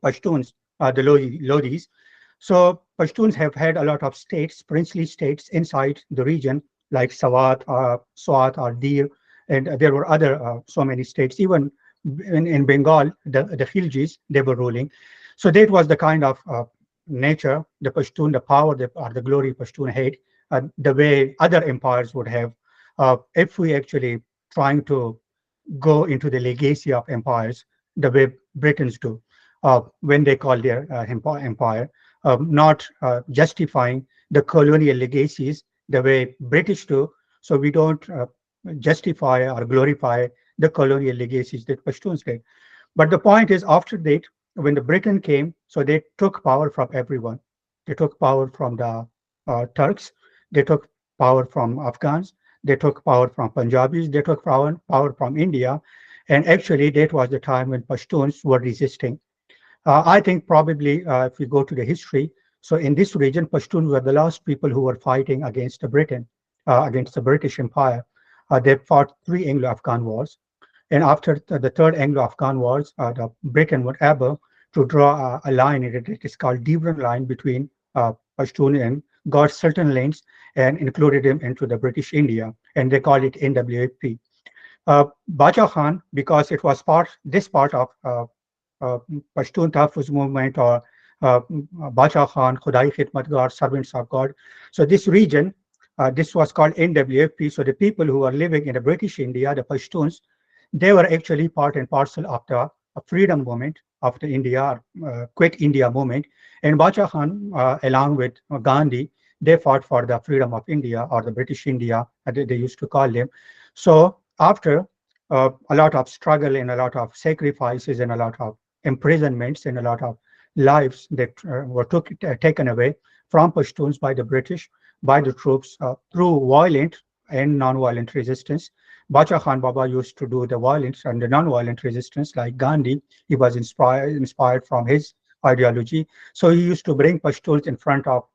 Pashtuns, the Lodis. So Pashtuns have had a lot of states, princely states inside the region, like Swat or Dir, and there were other so many states. Even in Bengal, the Khiljis, they were ruling. So that was the kind of nature, the Pashtun, the power or the glory Pashtun had, the way other empires would have. If we actually trying to go into the legacy of empires, the way Britons do, when they call their empire, not justifying the colonial legacies the way British do. So we don't justify or glorify the colonial legacies that Pashtuns did. But the point is, after that, when the Britain came, so they took power from everyone. They took power from the Turks. They took power from Afghans. They took power from Punjabis. They took power from India. And actually, that was the time when Pashtuns were resisting. I think probably if we go to the history, so in this region, Pashtuns were the last people who were fighting against the Britain, against the British Empire. They fought 3 Anglo-Afghan wars. And after the 3rd Anglo-Afghan wars, the Britain was able to draw a line. It is called Devon line between Pashtun and got certain lands and included them into the British India, and they call it NWFP. Bacha Khan, because it was this part of Pashtun Tahfuz movement, or Bacha Khan, Khudai Khidmatgar, servants of God. So this region, this was called NWFP. So the people who are living in the British India, the Pashtuns, they were actually part and parcel of the freedom movement of the India, Quit India movement. And Bacha Khan, along with Gandhi, they fought for the freedom of India, or the British India, they used to call them. So after a lot of struggle and a lot of sacrifices and a lot of imprisonments and a lot of lives that were taken away from Pashtuns by the British, by the troops, through violent and non-violent resistance. Bacha Khan Baba used to do the violence and the non-violent resistance like Gandhi. He was inspired from his ideology. So he used to bring Pashtuns in front of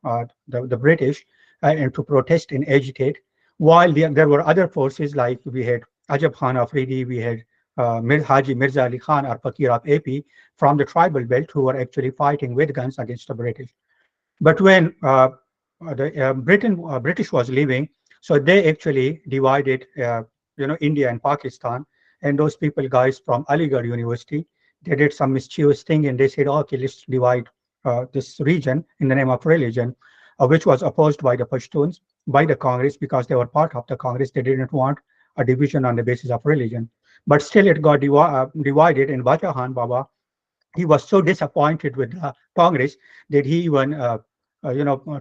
the British and to protest and agitate. While there were other forces, like we had Ajab Khan Afridi, we had Haji Mirza Ali Khan or Fakir of AP from the tribal belt, who were actually fighting with guns against the British. But when the British was leaving, so they actually divided India and Pakistan, and those guys from Aligarh University, they did some mischievous thing, and they said, okay, let's divide this region in the name of religion, which was opposed by the Pashtuns, by the Congress, because they were part of the Congress. They didn't want a division on the basis of religion. But still it got divided, and Bacha Khan Baba, he was so disappointed with the Congress that he even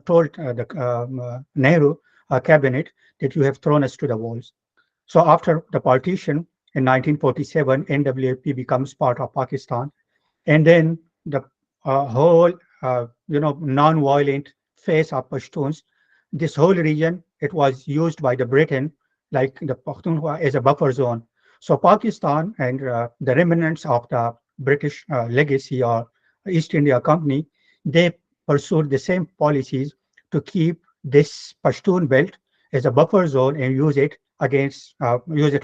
told the Nehru cabinet that you have thrown us to the walls. So after the partition in 1947, NWFP becomes part of Pakistan, and then the whole non-violent face of Pashtuns, this whole region, it was used by the Britain like the Pakhtunkhwa as a buffer zone. So Pakistan and the remnants of the British legacy or East India Company, they pursued the same policies to keep this Pashtun belt as a buffer zone and use it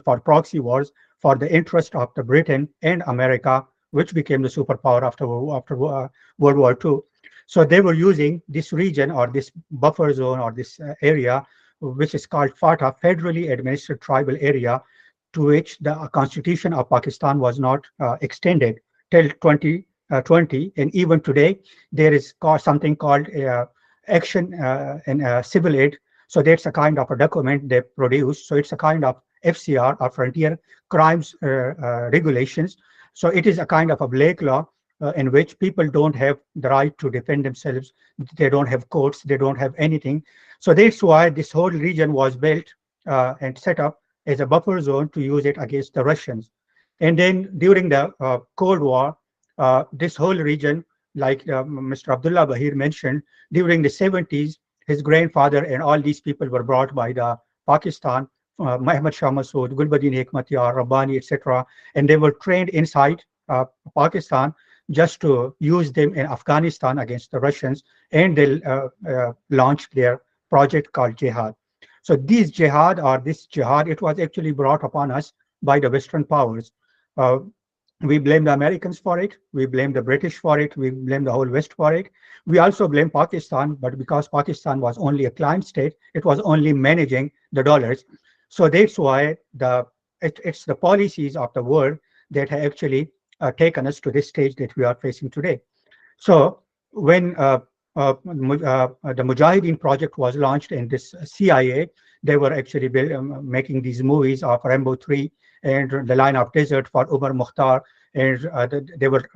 for proxy wars for the interest of the Britain and America, which became the superpower after World War II. So they were using this region or this buffer zone or this area, which is called FATA, Federally Administered Tribal Area, to which the Constitution of Pakistan was not extended till 2020. And even today, there is something called Action in Civil Aid. So that's a kind of a document they produce. So it's a kind of FCR, or Frontier Crimes Regulations. So it is a kind of a black law in which people don't have the right to defend themselves. They don't have courts. They don't have anything. So that's why this whole region was built and set up as a buffer zone to use it against the Russians. And then during the Cold War, this whole region, like Mr. Abdullah Baheer mentioned, during the 70s, his grandfather and all these people were brought by the Pakistan, Muhammad Shah Massoud, Gulbuddin, Hekmatyar, Rabbani, etc. And they were trained inside Pakistan just to use them in Afghanistan against the Russians, and they launched their project called Jihad. So this Jihad, it was actually brought upon us by the Western powers. We blame the Americans for it. We blame the British for it. We blame the whole West for it. We also blame Pakistan, but because Pakistan was only a client state, it was only managing the dollars. So that's why it's the policies of the world that have actually taken us to this stage that we are facing today. So when the Mujahideen project was launched in this CIA, they were actually making these movies of Rambo 3 and The Line of Desert for Umar Mukhtar, and they were,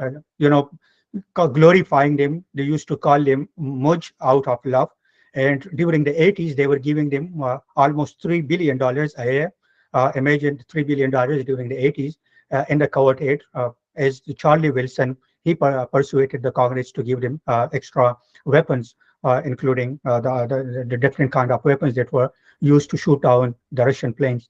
glorifying them. They used to call them Muj out of love. And during the 80s, they were giving them almost $3 billion a year. Imagine $3 billion during the 80s in the covert aid. As Charlie Wilson, he persuaded the Congress to give them extra weapons, including the different kind of weapons that were used to shoot down the Russian planes.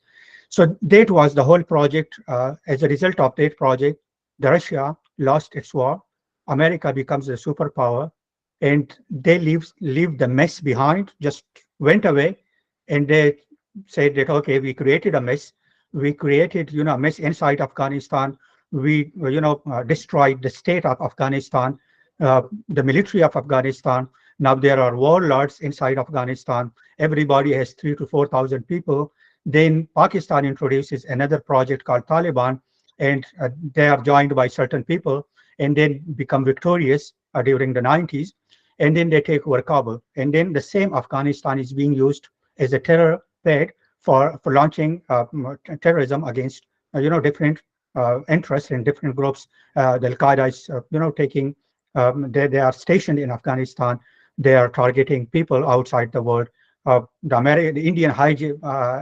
So that was the whole project. As a result of that project, Russia lost its war. America becomes a superpower, and they leave the mess behind, just went away, and they said that, okay, we created a mess. We created, a mess inside Afghanistan. We, destroyed the state of Afghanistan, the military of Afghanistan. Now there are warlords inside Afghanistan. Everybody has 3,000 to 4,000 people. Then Pakistan introduces another project called Taliban, and they are joined by certain people and then become victorious during the 90s. And then they take over Kabul. And then the same Afghanistan is being used as a terror bed for launching terrorism against, different interests in different groups. The Al-Qaeda is, taking, they are stationed in Afghanistan. They are targeting people outside the world. The Indian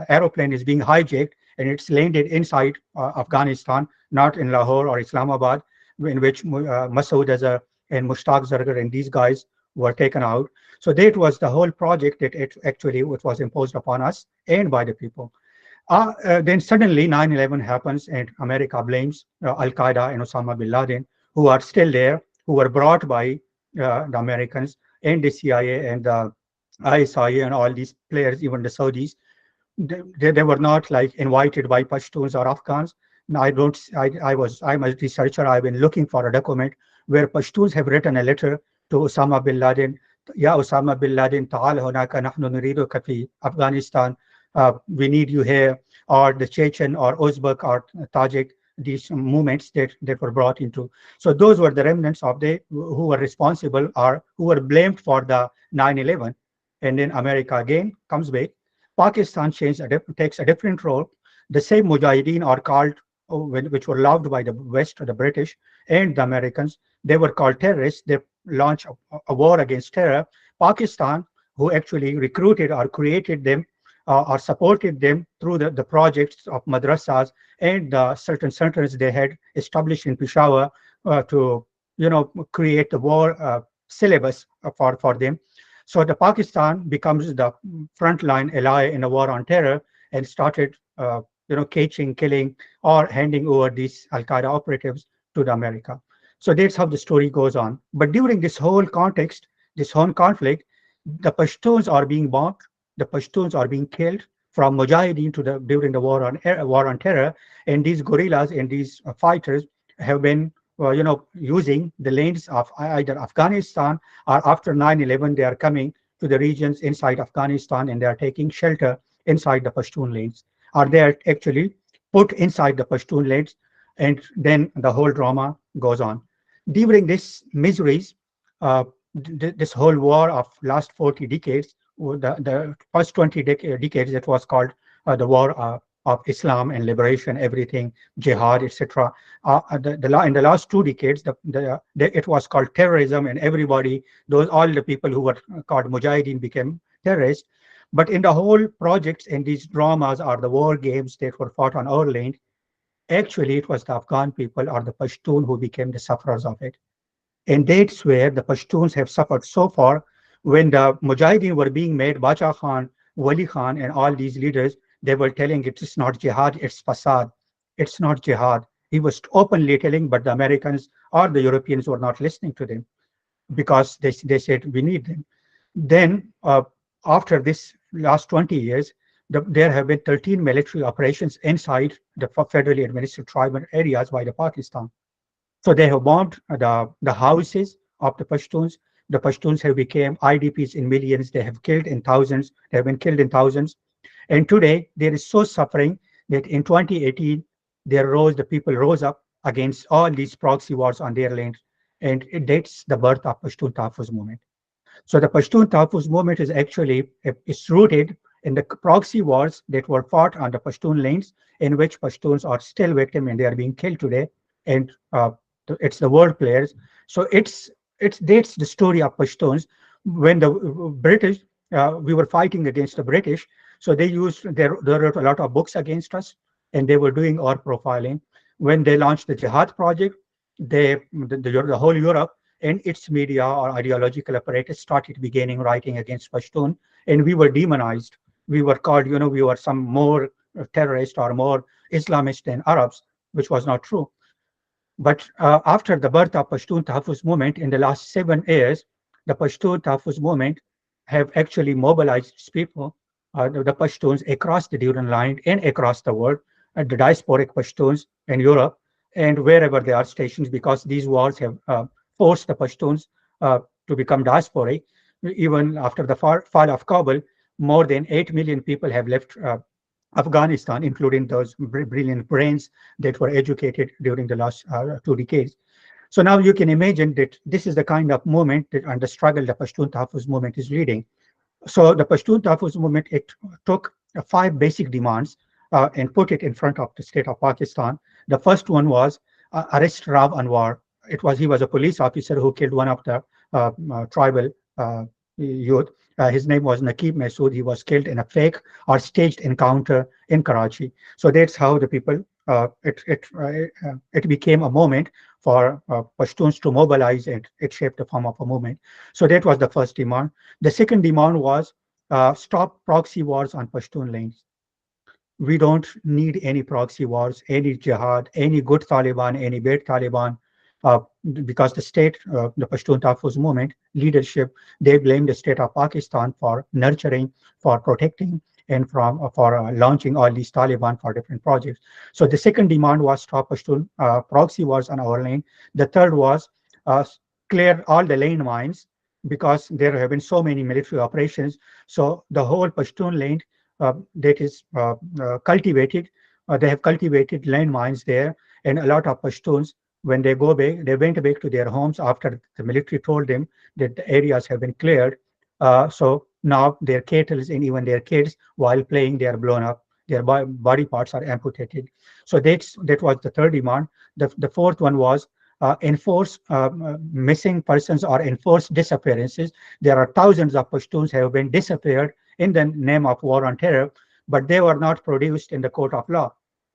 aeroplane is being hijacked, and it's landed inside Afghanistan, not in Lahore or Islamabad, in which Masood Azhar and Mushtaq Zargar and these guys were taken out. So that was the whole project that it was imposed upon us and by the people. Then suddenly 9/11 happens, and America blames Al-Qaeda and Osama bin Laden, who are still there, who were brought by the Americans and the CIA and the ISI and all these players, even the Saudis. They were not like invited by Pashtuns or Afghans. I'm a researcher. I've been looking for a document where Pashtuns have written a letter to Osama bin Laden. Ya Osama bin Laden, ta'al hunaka nahnu nuriduka fi Afghanistan. We need you here. Or the Chechen or Uzbek or Tajik, these movements that were brought into. So those were the remnants of who were responsible or who were blamed for the 9/11. And then America again comes back. Pakistan takes a different role. The same Mujahideen are called, which were loved by the West, or the British and the Americans. They were called terrorists. They launched a war against terror. Pakistan, who actually recruited or created them or supported them through the projects of madrasas and certain centers they had established in Peshawar to create the war syllabus for them. So the Pakistan becomes the frontline ally in a war on terror and started catching, killing, or handing over these Al-Qaeda operatives to the America. So that's how the story goes on. But during this whole context, this whole conflict, the Pashtuns are being bombed. The Pashtuns are being killed from Mujahideen during the war on terror, and these guerrillas and these fighters have been using the lanes of either Afghanistan or after 9/11 they are coming to the regions inside Afghanistan and they are taking shelter inside the Pashtun lanes, or they are actually put inside the Pashtun lanes, and then the whole drama goes on. During this miseries, this whole war of last 40 decades, the first 20 decades, it was called the war of Islam and liberation, everything, Jihad, etc. In the last 2 decades, it was called terrorism, and everybody, all the people who were called Mujahideen became terrorists. But in the whole projects and these dramas or the war games that were fought on our land, actually it was the Afghan people or the Pashtun who became the sufferers of it. And that's where the Pashtuns have suffered so far. When the Mujahideen were being made, Bacha Khan, Wali Khan, and all these leaders, they were telling it's not jihad, it's fasad. It's not jihad. He was openly telling, but the Americans or the Europeans were not listening to them because they said we need them. Then, after this last 20 years, there have been 13 military operations inside the federally administered tribal areas by the Pakistan. So they have bombed the houses of the Pashtuns. The Pashtuns have become IDPs in millions. They have killed in thousands. They have been killed in thousands. And today there is so suffering that in 2018 the people rose up against all these proxy wars on their land, and it dates the birth of Pashtun Tahfuz movement. So the Pashtun Tahfuz movement is actually is rooted in the proxy wars that were fought on the Pashtun lands, in which Pashtuns are still victim and they are being killed today. And it's the world players. So it's dates the story of Pashtuns when the British we were fighting against the British. So they wrote a lot of books against us, and they were doing our profiling. When they launched the Jihad project, the whole Europe and its media or ideological apparatus started beginning writing against Pashtun, and we were demonized. We were called, we were some more terrorist or more Islamist than Arabs, which was not true. But after the birth of Pashtun Tahfuz movement in the last 7 years, the Pashtun Tahfuz movement have actually mobilized people, the Pashtuns across the Duran line and across the world, the diasporic Pashtuns in Europe and wherever they are stationed, because these wars have forced the Pashtuns to become diasporic. Even after the fall of Kabul, more than 8 million people have left Afghanistan, including those brilliant brains that were educated during the last 2 decades. So now you can imagine that this is the kind of movement and the struggle the Pashtun Tahfuz movement is leading. So the Pashtun Tahfuz movement, it took 5 basic demands and put it in front of the state of Pakistan. The first one was arrest Rav Anwar. He was a police officer who killed one of the tribal youth. His name was Naqib Masood. He was killed in a fake or staged encounter in Karachi. So that's how the people, it became a moment for Pashtuns to mobilize, and it shaped the form of a movement. So that was the first demand. The second demand was stop proxy wars on Pashtun lands. We don't need any proxy wars, any jihad, any good Taliban, any bad Taliban, because the state, the Pashtun Tahfuz movement leadership, they blame the state of Pakistan for nurturing, for protecting, and for launching all these Taliban for different projects. So the second demand was stop Pashtun proxy wars on our land. The third was clear all the lane mines, because there have been so many military operations. So the whole Pashtun land that is cultivated, they have cultivated landmines there, and a lot of Pashtuns, when they go back, they went back to their homes after the military told them that the areas have been cleared. So now their cattle and even their kids, while playing, they are blown up. Their body parts are amputated. So that was the third demand. The fourth one was enforce missing persons or enforce disappearances. There are thousands of Pashtuns have been disappeared in the name of war on terror, but they were not produced in the court of law.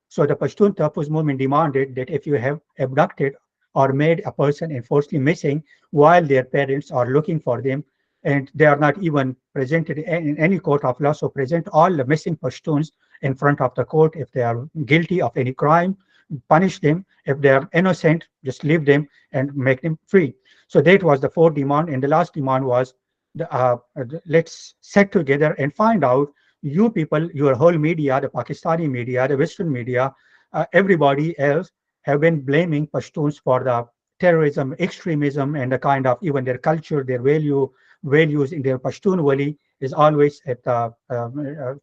So the Pashtun Tahfuz movement demanded that if you have abducted or made a person enforcedly missing while their parents are looking for them, and they are not even presented in any court of law, so present all the missing Pashtuns in front of the court. If they are guilty of any crime, punish them. If they are innocent, just leave them and make them free. So that was the fourth demand. And the last demand was, let's sit together and find out, you people, your whole media, the Pakistani media, the Western media, everybody else have been blaming Pashtuns for the terrorism, extremism, and the kind of even their culture, their values in their Pashtun Wali is always at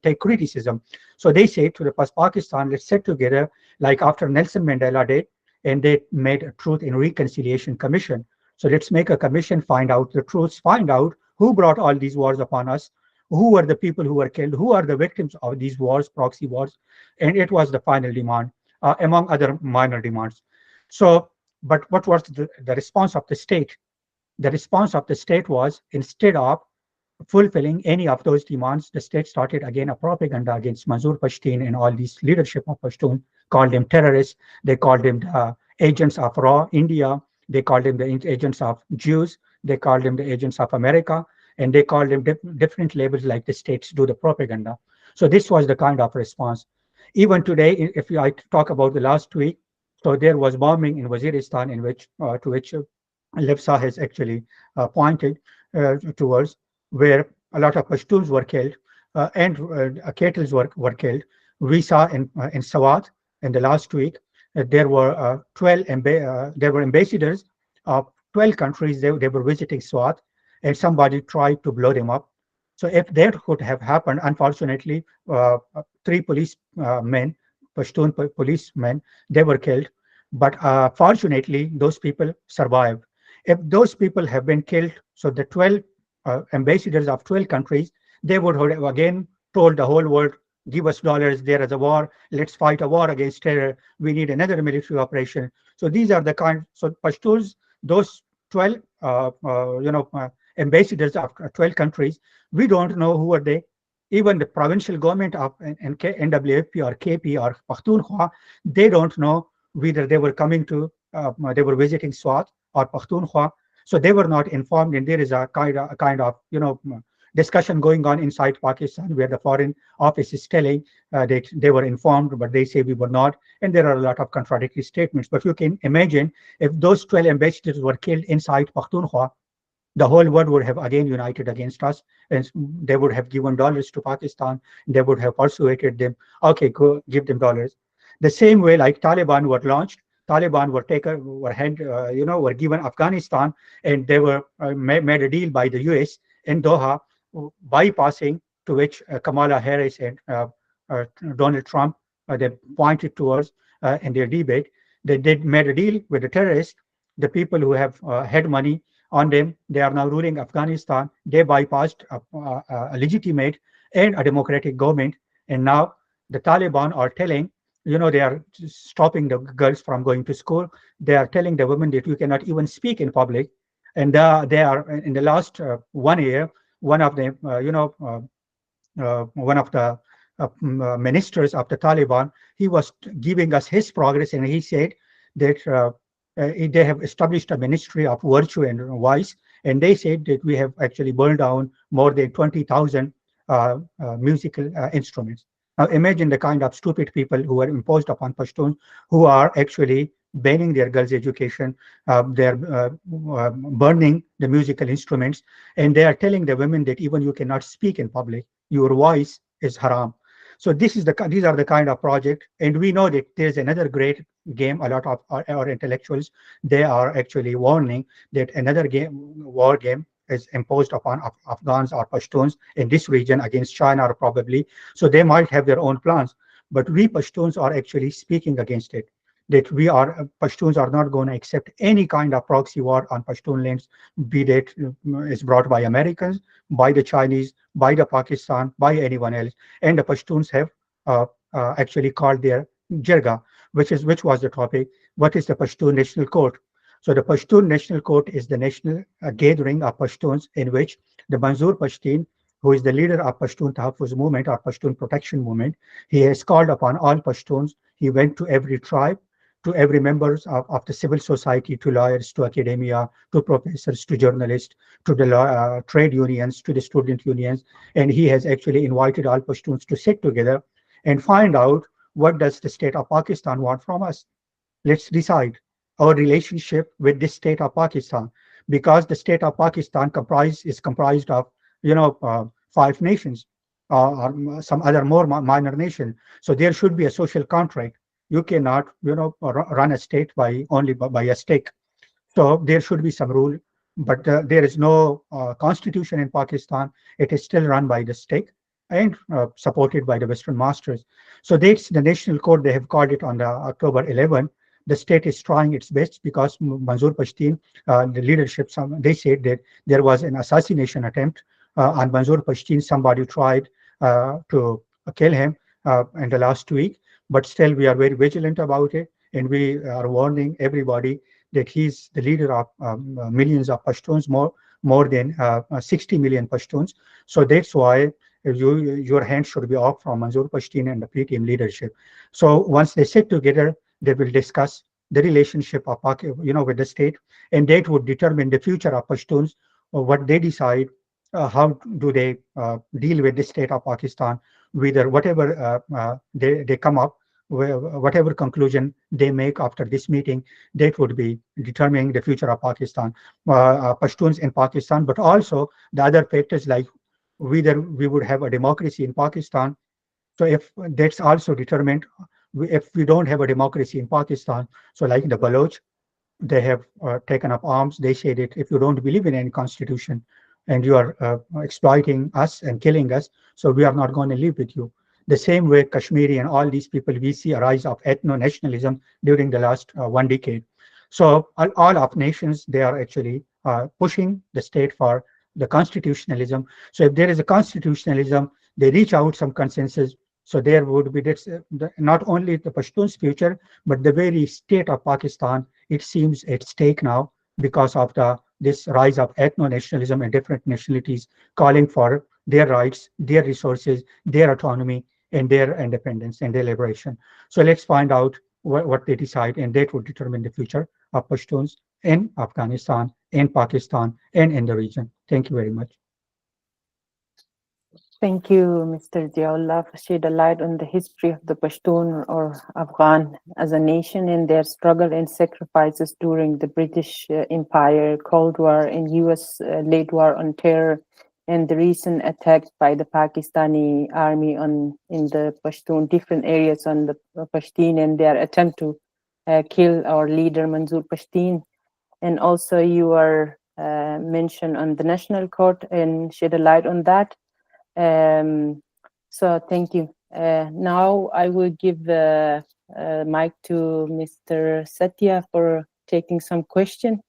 take criticism. So they say to the Pakistan, let's sit together like after Nelson Mandela did, and they made a Truth and Reconciliation Commission. So let's make a commission, find out the truth, find out who brought all these wars upon us, who were the people who were killed, who are the victims of these wars, proxy wars. And it was the final demand, among other minor demands. So, but what was the response of the state? The response of the state was, instead of fulfilling any of those demands, the state started again a propaganda against Manzoor Pashtun and all these leadership of Pashtun, called them terrorists. They called them the agents of raw India. They called them the agents of Jews. They called them the agents of America. And they called them different labels like the states do the propaganda. So this was the kind of response. Even today, if I talk about the last week, so there was bombing in Waziristan in which to which Levsa has actually pointed towards, where a lot of Pashtuns were killed and cattle were killed. We saw in Sawat in the last week there were 12 there were ambassadors of 12 countries. They were visiting Swat, and somebody tried to blow them up. So if that could have happened, unfortunately, 3 police men, Pashtun policemen, they were killed. But fortunately, those people survived. If those people have been killed, so the 12 ambassadors of 12 countries, they would have again told the whole world, give us dollars, there is a war, let's fight a war against terror, we need another military operation. So these are the kind, so Pashtuns, those 12 ambassadors of 12 countries, we don't know who are they. Even the provincial government of NWFP or KP or Pakhtunkhwa, they don't know whether they were coming to, they were visiting Swat or Pakhtunkhwa. So they were not informed, and there is a kind of discussion going on inside Pakistan where the foreign office is telling that they were informed, but they say we were not. And there are a lot of contradictory statements. But you can imagine if those 12 ambassadors were killed inside Pakhtunkhwa, the whole world would have again united against us, and they would have given dollars to Pakistan. They would have persuaded them, okay, go give them dollars. The same way like Taliban were launched, Taliban were taken, were given Afghanistan, and they were made a deal by the US in Doha, bypassing, to which Kamala Harris and Donald Trump they pointed towards in their debate. They made a deal with the terrorists, the people who have had money on them. They are now ruling Afghanistan. They bypassed a legitimate and a democratic government, and now the Taliban are telling, they are stopping the girls from going to school. They are telling the women that you cannot even speak in public. And they are, in the last 1 year, one of the, one of the ministers of the Taliban, he was giving us his progress, and he said that they have established a ministry of virtue and vice, and they said that we have actually burned down more than 20,000 musical instruments. Now imagine the kind of stupid people who are imposed upon Pashtuns, who are actually banning their girls' education. They're burning the musical instruments, and they are telling the women that even you cannot speak in public. Your voice is haram. So these are the kind of project, and we know that there's another great game. A lot of our intellectuals, they are actually warning that another war game is imposed upon Afghans or Pashtuns in this region against China, or probably. So they might have their own plans, but we Pashtuns are actually speaking against it. That Pashtuns are not going to accept any kind of proxy war on Pashtun lands, be that is brought by Americans, by the Chinese, by the Pakistan, by anyone else. And the Pashtuns have actually called their jirga, which was the topic. What is the Pashtun National Court? So the Pashtun National Court is the national gathering of Pashtuns in which the Manzoor Pashtun, who is the leader of Pashtun Tahaffuz movement or Pashtun protection movement, he has called upon all Pashtuns. He went to every tribe, to every members of the civil society, to lawyers, to academia, to professors, to journalists, to the trade unions, to the student unions. And he has actually invited all Pashtuns to sit together and find out, what does the state of Pakistan want from us? Let's decide our relationship with this state of Pakistan, because the state of Pakistan is comprised of 5 nations or some other more minor nation. So there should be a social contract. You cannot run a state only by a stake. So there should be some rule, but there is no constitution in Pakistan. It is still run by the stake and supported by the Western masters. So that's the national court. They have called it on the October 11. The state is trying its best, because Manzoor Pashtun, the leadership, they said that there was an assassination attempt on Manzoor Pashtun. Somebody tried to kill him in the last week, but still we are very vigilant about it, and we are warning everybody that he's the leader of millions of Pashtuns, more than 60 million Pashtuns. So that's why your hand should be off from Manzoor Pashtun and the pre-team leadership. So once they sit together, they will discuss the relationship of with the state, and that would determine the future of Pashtuns, or what they decide, how do they deal with the state of Pakistan, whether whatever they come up, whatever conclusion they make after this meeting, that would be determining the future of Pakistan, Pashtuns in Pakistan, but also the other factors like whether we would have a democracy in Pakistan. So if that's also determined, if we don't have a democracy in Pakistan, so like the Baloch, they have taken up arms. They say that if you don't believe in any constitution and you are exploiting us and killing us, so we are not going to live with you. The same way Kashmiri and all these people, we see a rise of ethno-nationalism during the last 1 decade. So all of nations, they are actually pushing the state for the constitutionalism. So if there is a constitutionalism, they reach out some consensus. So there would be not only the Pashtun's future, but the very state of Pakistan, it seems at stake now because of this rise of ethno-nationalism and different nationalities calling for their rights, their resources, their autonomy, and their independence and their liberation. So let's find out what they decide, and that would determine the future of Pashtuns in Afghanistan, in Pakistan, and in the region. Thank you very much. Thank you, Mr. Ziaullah, for shed a light on the history of the Pashtun or Afghan as a nation and their struggle and sacrifices during the British Empire, Cold War, and US-led war on terror, and the recent attack by the Pakistani army in the Pashtun, different areas on the Pashtun, and their attempt to kill our leader, Manzoor Pashtun. And also you are mentioned on the National Court and shed a light on that. So thank you. Now I will give the mic to Mr. Sathya for taking some question.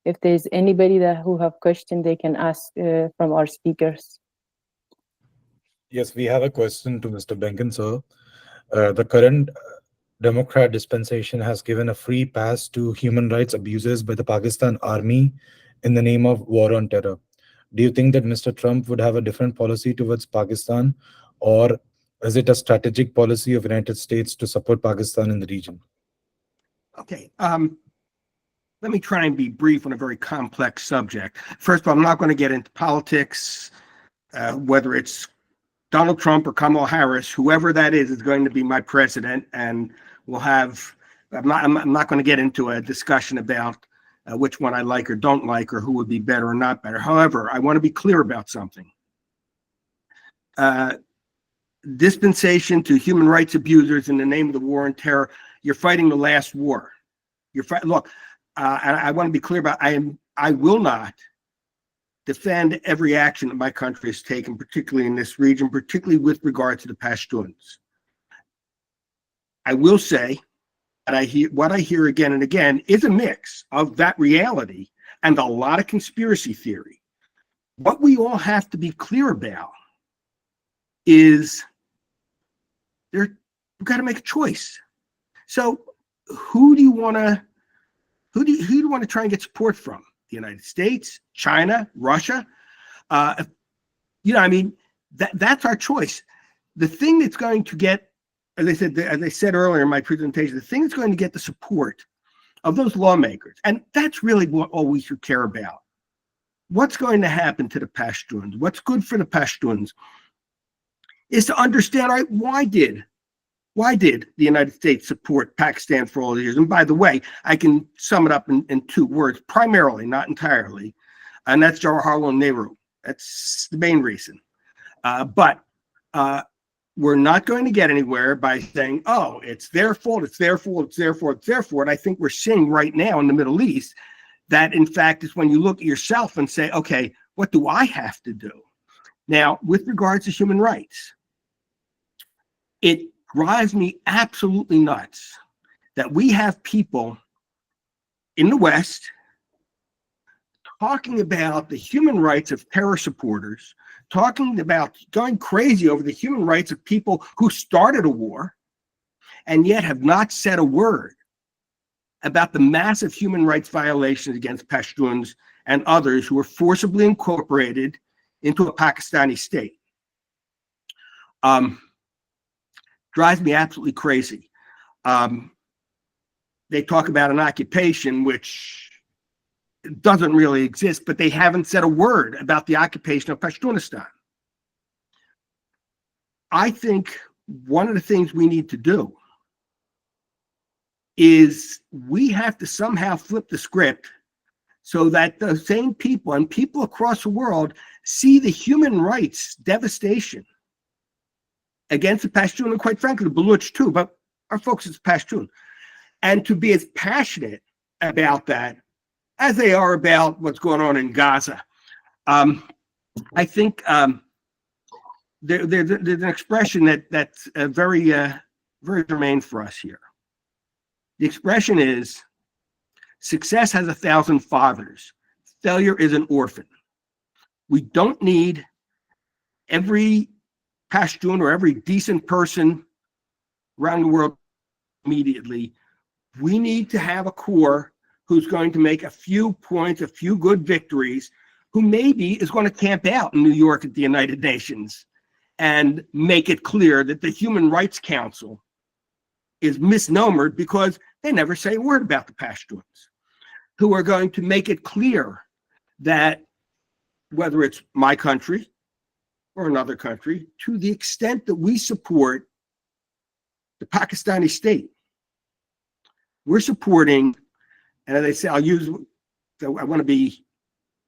If there's anybody who have question, they can ask from our speakers. Yes, we have a question to Mr. Benkin, sir. The current Democrat dispensation has given a free pass to human rights abusers by the Pakistan army in the name of war on terror. Do you think that Mr. Trump would have a different policy towards Pakistan, or is it a strategic policy of United States to support Pakistan in the region? Okay. Let me try and be brief on a very complex subject. First of all, I'm not going to get into politics, whether it's Donald Trump or Kamala Harris, whoever that is going to be my president, and we'll have. I'm not going to get into a discussion about which one I like or don't like, or who would be better or not better. However, I want to be clear about something. Dispensation to human rights abusers in the name of the war on terror. You're fighting the last war. Look. And I want to be clear about, I will not defend every action that my country has taken, particularly in this region, particularly with regard to the Pashtuns. I will say that what I hear again and again is a mix of that reality and a lot of conspiracy theory. What we all have to be clear about is we've got to make a choice. So who do you want to try and get support from? The United States, China, Russia? I mean, that's our choice. The thing that's going to get, as I said earlier in my presentation, the thing that's going to get the support of those lawmakers, and that's really what all we should care about. What's going to happen to the Pashtuns? What's good for the Pashtuns is to understand, all right, why did the United States support Pakistan for all the years? And by the way, I can sum it up in 2 words, primarily, not entirely, and that's Jawaharlal Nehru. That's the main reason. But we're not going to get anywhere by saying, oh, it's their fault, it's their fault, it's their fault, it's their fault. I think we're seeing right now in the Middle East that, in fact, is when you look at yourself and say, okay, what do I have to do? Now, with regards to human rights, it drives me absolutely nuts that we have people in the West talking about the human rights of terror supporters, talking about going crazy over the human rights of people who started a war and yet have not said a word about the massive human rights violations against Pashtuns and others who were forcibly incorporated into a Pakistani state. Drives me absolutely crazy. They talk about an occupation which doesn't really exist, but they haven't said a word about the occupation of Pashtunistan. I think one of the things we need to do is we have to somehow flip the script so that the same people and people across the world see the human rights devastation against the Pashtun, and quite frankly, the Baluch too, but our focus is Pashtun, and to be as passionate about that as they are about what's going on in Gaza. I think there's an expression that's very germane for us here. The expression is, success has 1,000 fathers. Failure is an orphan. We don't need every Pashtun or every decent person around the world immediately. We need to have a core who's going to make a few points, a few good victories, who maybe is going to camp out in New York at the United Nations and make it clear that the Human Rights Council is misnomered because they never say a word about the Pashtuns, who are going to make it clear that whether it's my country or another country, to the extent that we support the Pakistani state, we're supporting, and as I say, I want to be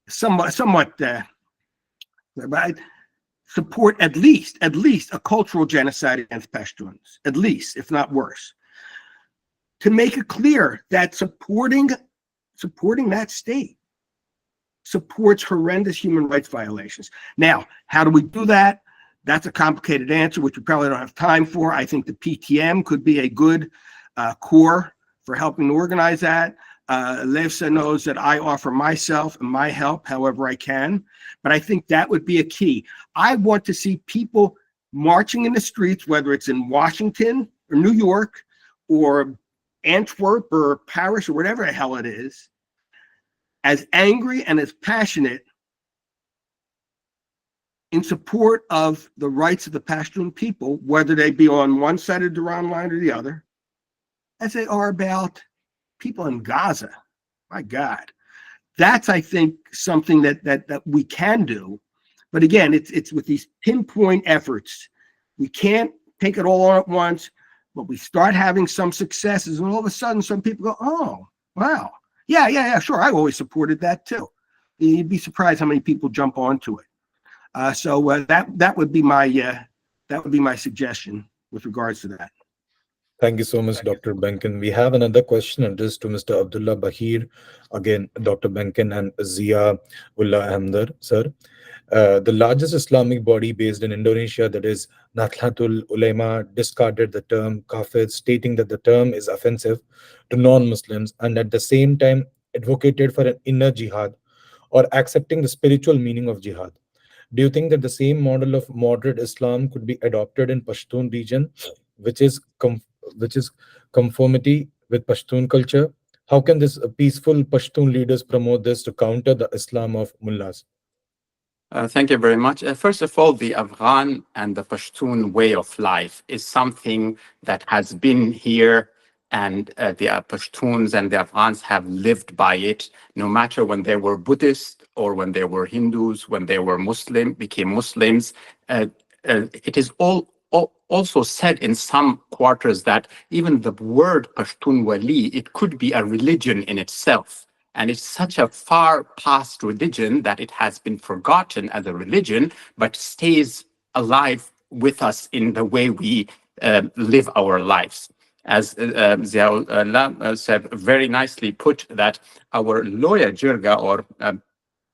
somewhat support at least a cultural genocide against Pashtuns, at least, if not worse, to make it clear that supporting that state supports horrendous human rights violations. Now, how do we do that? That's a complicated answer, which we probably don't have time for. I think the PTM could be a good core for helping to organize that. Levsa knows that I offer myself and my help however I can, but I think that would be a key. I want to see people marching in the streets, whether it's in Washington or New York or Antwerp or Paris or whatever the hell it is, as angry and as passionate in support of the rights of the Pashtun people, whether they be on one side of the Duran line or the other, as they are about people in Gaza. My God, that's, I think, something that we can do. But again, it's with these pinpoint efforts. We can't take it all on at once, but we start having some successes, and all of a sudden, some people go, "Oh, wow, yeah, sure. I always supported that too." You'd be surprised how many people jump onto it. So that would be my suggestion with regards to that. Thank you so much, Dr. Benkin. We have another question addressed to Mr. Abdullah, Baheer, again, Dr. Benkin and Zia Ullah Hamdard, sir. The largest Islamic body based in Indonesia, that is Nahdlatul Ulama, discarded the term kafir, stating that the term is offensive to non-Muslims, and at the same time advocated for an inner jihad, or accepting the spiritual meaning of jihad. Do you think that the same model of moderate Islam could be adopted in Pashtun region, which is conformity with Pashtun culture? How can this peaceful Pashtun leaders promote this to counter the Islam of mullahs? Thank you very much. First of all, the Afghan and the Pashtun way of life is something that has been here, and the Pashtuns and the Afghans have lived by it, no matter when they were Buddhist or when they were Hindus, when they were became Muslims. It is also said in some quarters that even the word Pashtun Wali, it could be a religion in itself. And it's such a far past religion that it has been forgotten as a religion, but stays alive with us in the way we live our lives. As Ziaullah said, very nicely put, that our Loya Jirga, or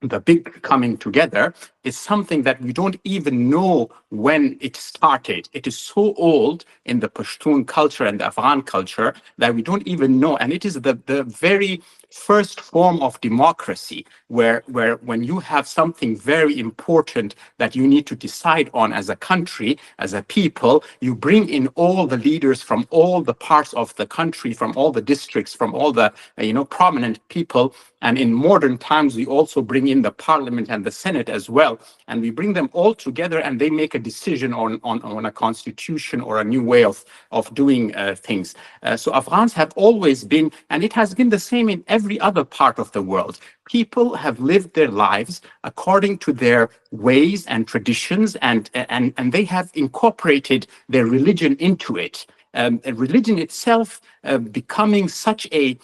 the big coming together is something that we don't even know when it started. It is so old in the Pashtun culture and the Afghan culture that we don't even know. And it is the very first form of democracy where when you have something very important that you need to decide on as a country, as a people, you bring in all the leaders from all the parts of the country, from all the districts, from all the prominent people. And in modern times, we also bring in the parliament and the Senate as well. And we bring them all together and they make a decision on a constitution or a new way of doing things. So Afghans have always been, and it has been the same in every other part of the world. People have lived their lives according to their ways and traditions, and they have incorporated their religion into it. Religion itself becoming such a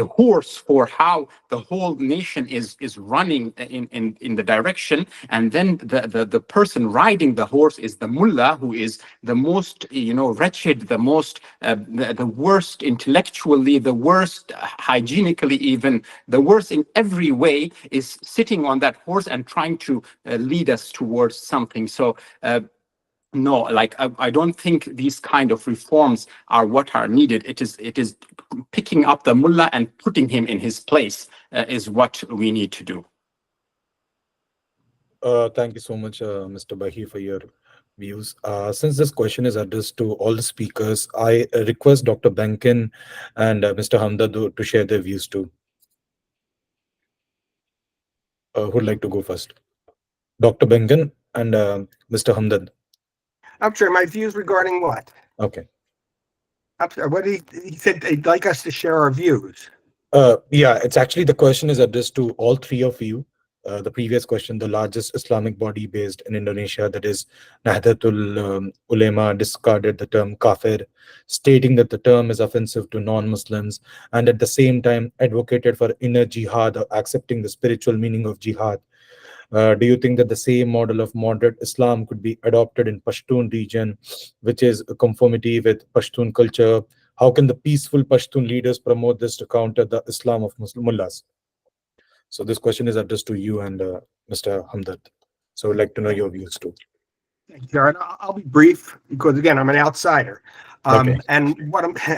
horse for how the whole nation is running in the direction, and then the person riding the horse is the mullah, who is the most wretched, the most the worst intellectually, the worst hygienically, even the worst in every way, is sitting on that horse and trying to lead us towards something. So no, like I don't think these kind of reforms are what are needed. It is picking up the mullah and putting him in his place is what we need to do. Thank you so much, Mr. Baheer, for your views. Since this question is addressed to all the speakers, I request Dr. Benkin and Mr. Hamdard to share their views too. Who'd like to go first? Dr. Benkin and Mr. Hamdard. I'm sorry, my views regarding what? Okay. I'm sorry, what he said he'd like us to share our views. Yeah, it's actually the question is addressed to all three of you. The previous question, the largest Islamic body based in Indonesia, that is Nahdlatul Ulama, discarded the term kafir, stating that the term is offensive to non-Muslims, and at the same time advocated for inner jihad, or accepting the spiritual meaning of jihad. Do you think that the same model of moderate Islam could be adopted in Pashtun region, which is a conformity with Pashtun culture? How can the peaceful Pashtun leaders promote this to counter the Islam of Muslim mullahs? So this question is addressed to you and Mr. Hamdard. So I'd like to know your views too. Thank you, Jared. I'll be brief because again, I'm an outsider, Okay. and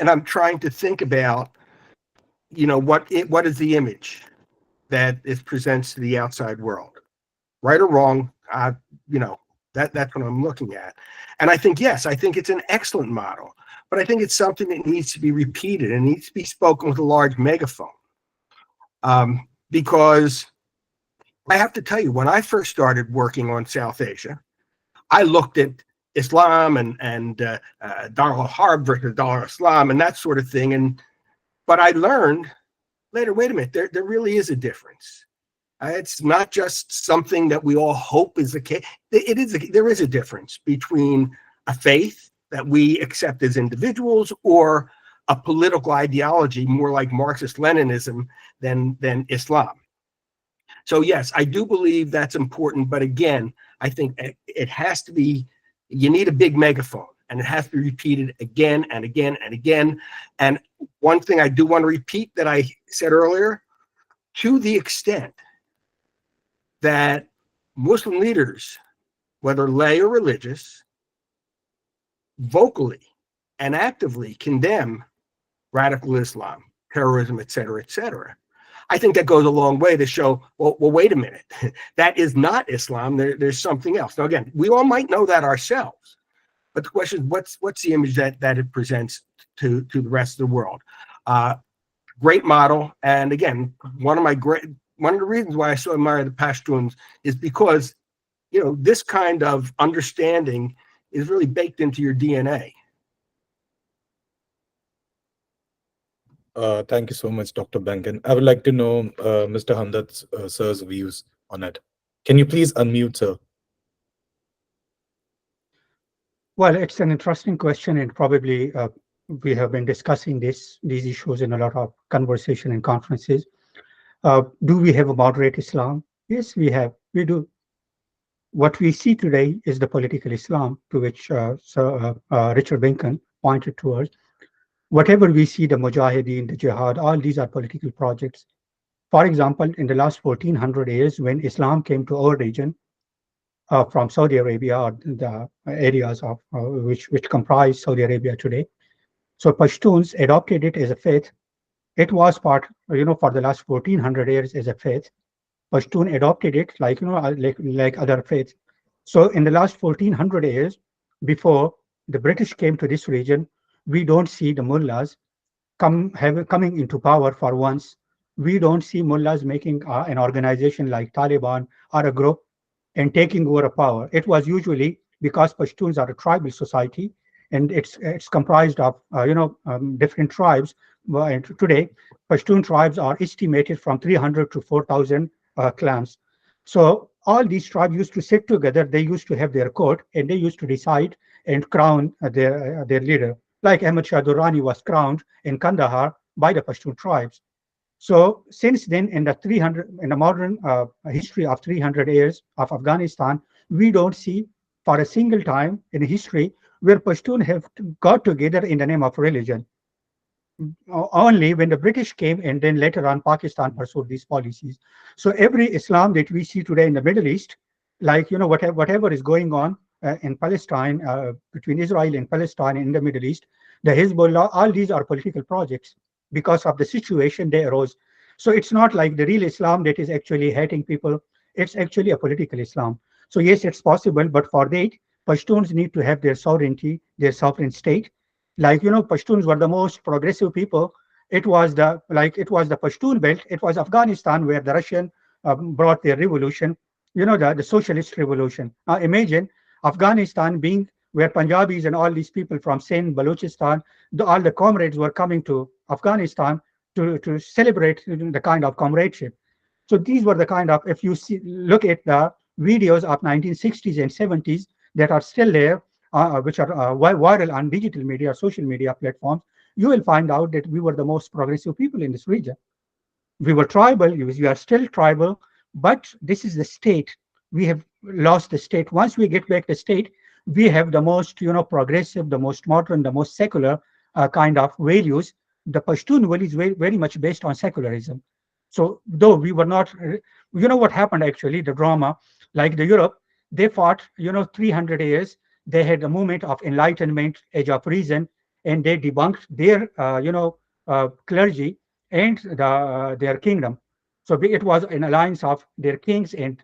I'm trying to think about, what is the image that it presents to the outside world, right or wrong? That's what I'm looking at, and I think yes, I think it's an excellent model, but I think it's something that needs to be repeated and needs to be spoken with a large megaphone. Because I have to tell you, when I first started working on South Asia, I looked at Islam and Dar al-Harb versus Dar al-Islam and that sort of thing. But I learned later, wait a minute, there really is a difference. It's not just something that we all hope is the case. There is a difference between a faith that we accept as individuals or a political ideology more like Marxist-Leninism than Islam. So yes, I do believe that's important, but again, I think it has to be, you need a big megaphone and it has to be repeated again and again and again. And one thing I do want to repeat that I said earlier, to the extent that Muslim leaders, whether lay or religious, vocally and actively condemn radical Islam, terrorism, et cetera, I think that goes a long way to show, well wait a minute, that is not Islam. There's something else. Now, again, we all might know that ourselves, but the question is, what's the image that it presents to the rest of the world? Great model, and again, one of the reasons why I so admire the Pashtuns is because, this kind of understanding is really baked into your DNA. Thank you so much, Dr. Benkin. I would like to know Mr. Hamdard's sir's views on it. Can you please unmute, sir? Well, it's an interesting question, and probably we have been discussing these issues in a lot of conversation and conferences. Do we have a moderate Islam? Yes, we have. We do. What we see today is the political Islam, to which Richard Benkin pointed towards. Whatever we see, the Mujahideen, the Jihad, all these are political projects For example, in the last 1400 years, when Islam came to our region from Saudi Arabia, or the areas of which comprise Saudi Arabia today, so Pashtuns adopted it as a faith. It was part, for the last 1400 years as a faith. Pashtun adopted it like, like other faiths. So in the last 1400 years, before the British came to this region, we don't see the mullahs coming into power for once. We don't see mullahs making an organization like Taliban or a group and taking over a power. It was usually because Pashtuns are a tribal society, and it's comprised of different tribes. And today, Pashtun tribes are estimated from 300 to 4,000 clans. So all these tribes used to sit together. They used to have their court, and they used to decide and crown their leader. Like Ahmad Shah Durrani was crowned in Kandahar by the Pashtun tribes. So since then, in the modern history of 300 years of Afghanistan, we don't see for a single time in history where Pashtun have got together in the name of religion. Only when the British came, and then later on Pakistan pursued these policies. So every Islam that we see today in the Middle East, like whatever is going on in Palestine, between Israel and Palestine in the Middle East, the Hezbollah, all these are political projects because of the situation they arose. So it's not like the real Islam that is actually hating people. It's actually a political Islam. So yes, it's possible, but for that, Pashtuns need to have their sovereignty, their sovereign state. Like, Pashtuns were the most progressive people. It was the Pashtun belt. It was Afghanistan where the Russian brought their revolution, the socialist revolution. Imagine Afghanistan being where Punjabis and all these people from Sindh, Balochistan, all the comrades were coming to Afghanistan to celebrate the kind of comradeship. So these were the kind of, if you look at the videos of 1960s and 70s that are still there, which are viral on digital media, social media platforms, you will find out that we were the most progressive people in this region. We were tribal, we are still tribal, but this is the state. We have lost the state. Once we get back the state, we have the most, progressive, the most modern, the most secular kind of values. The Pashtun will is very much based on secularism. So though we were not, what happened actually, the drama, like the Europe, they fought, 300 years. They had a movement of enlightenment, age of reason, and they debunked their, clergy and their kingdom. So it was an alliance of their kings and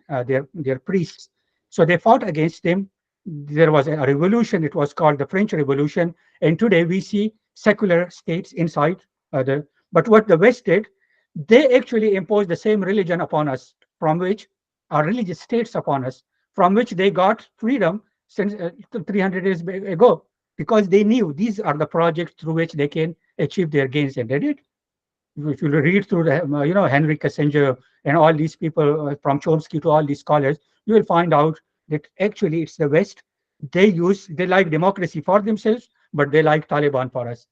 their priests. So they fought against them. There was a revolution. It was called the French Revolution. And today we see secular states inside but what the West did, they actually imposed the same religion upon us, from which our religious states upon us, from which they got freedom since 300 years ago, because they knew these are the projects through which they can achieve their gains, and they did. If you read through the, Henry Kissinger and all these people from Chomsky to all these scholars, you will find out that actually it's the West. They like democracy for themselves, but they like Taliban for us.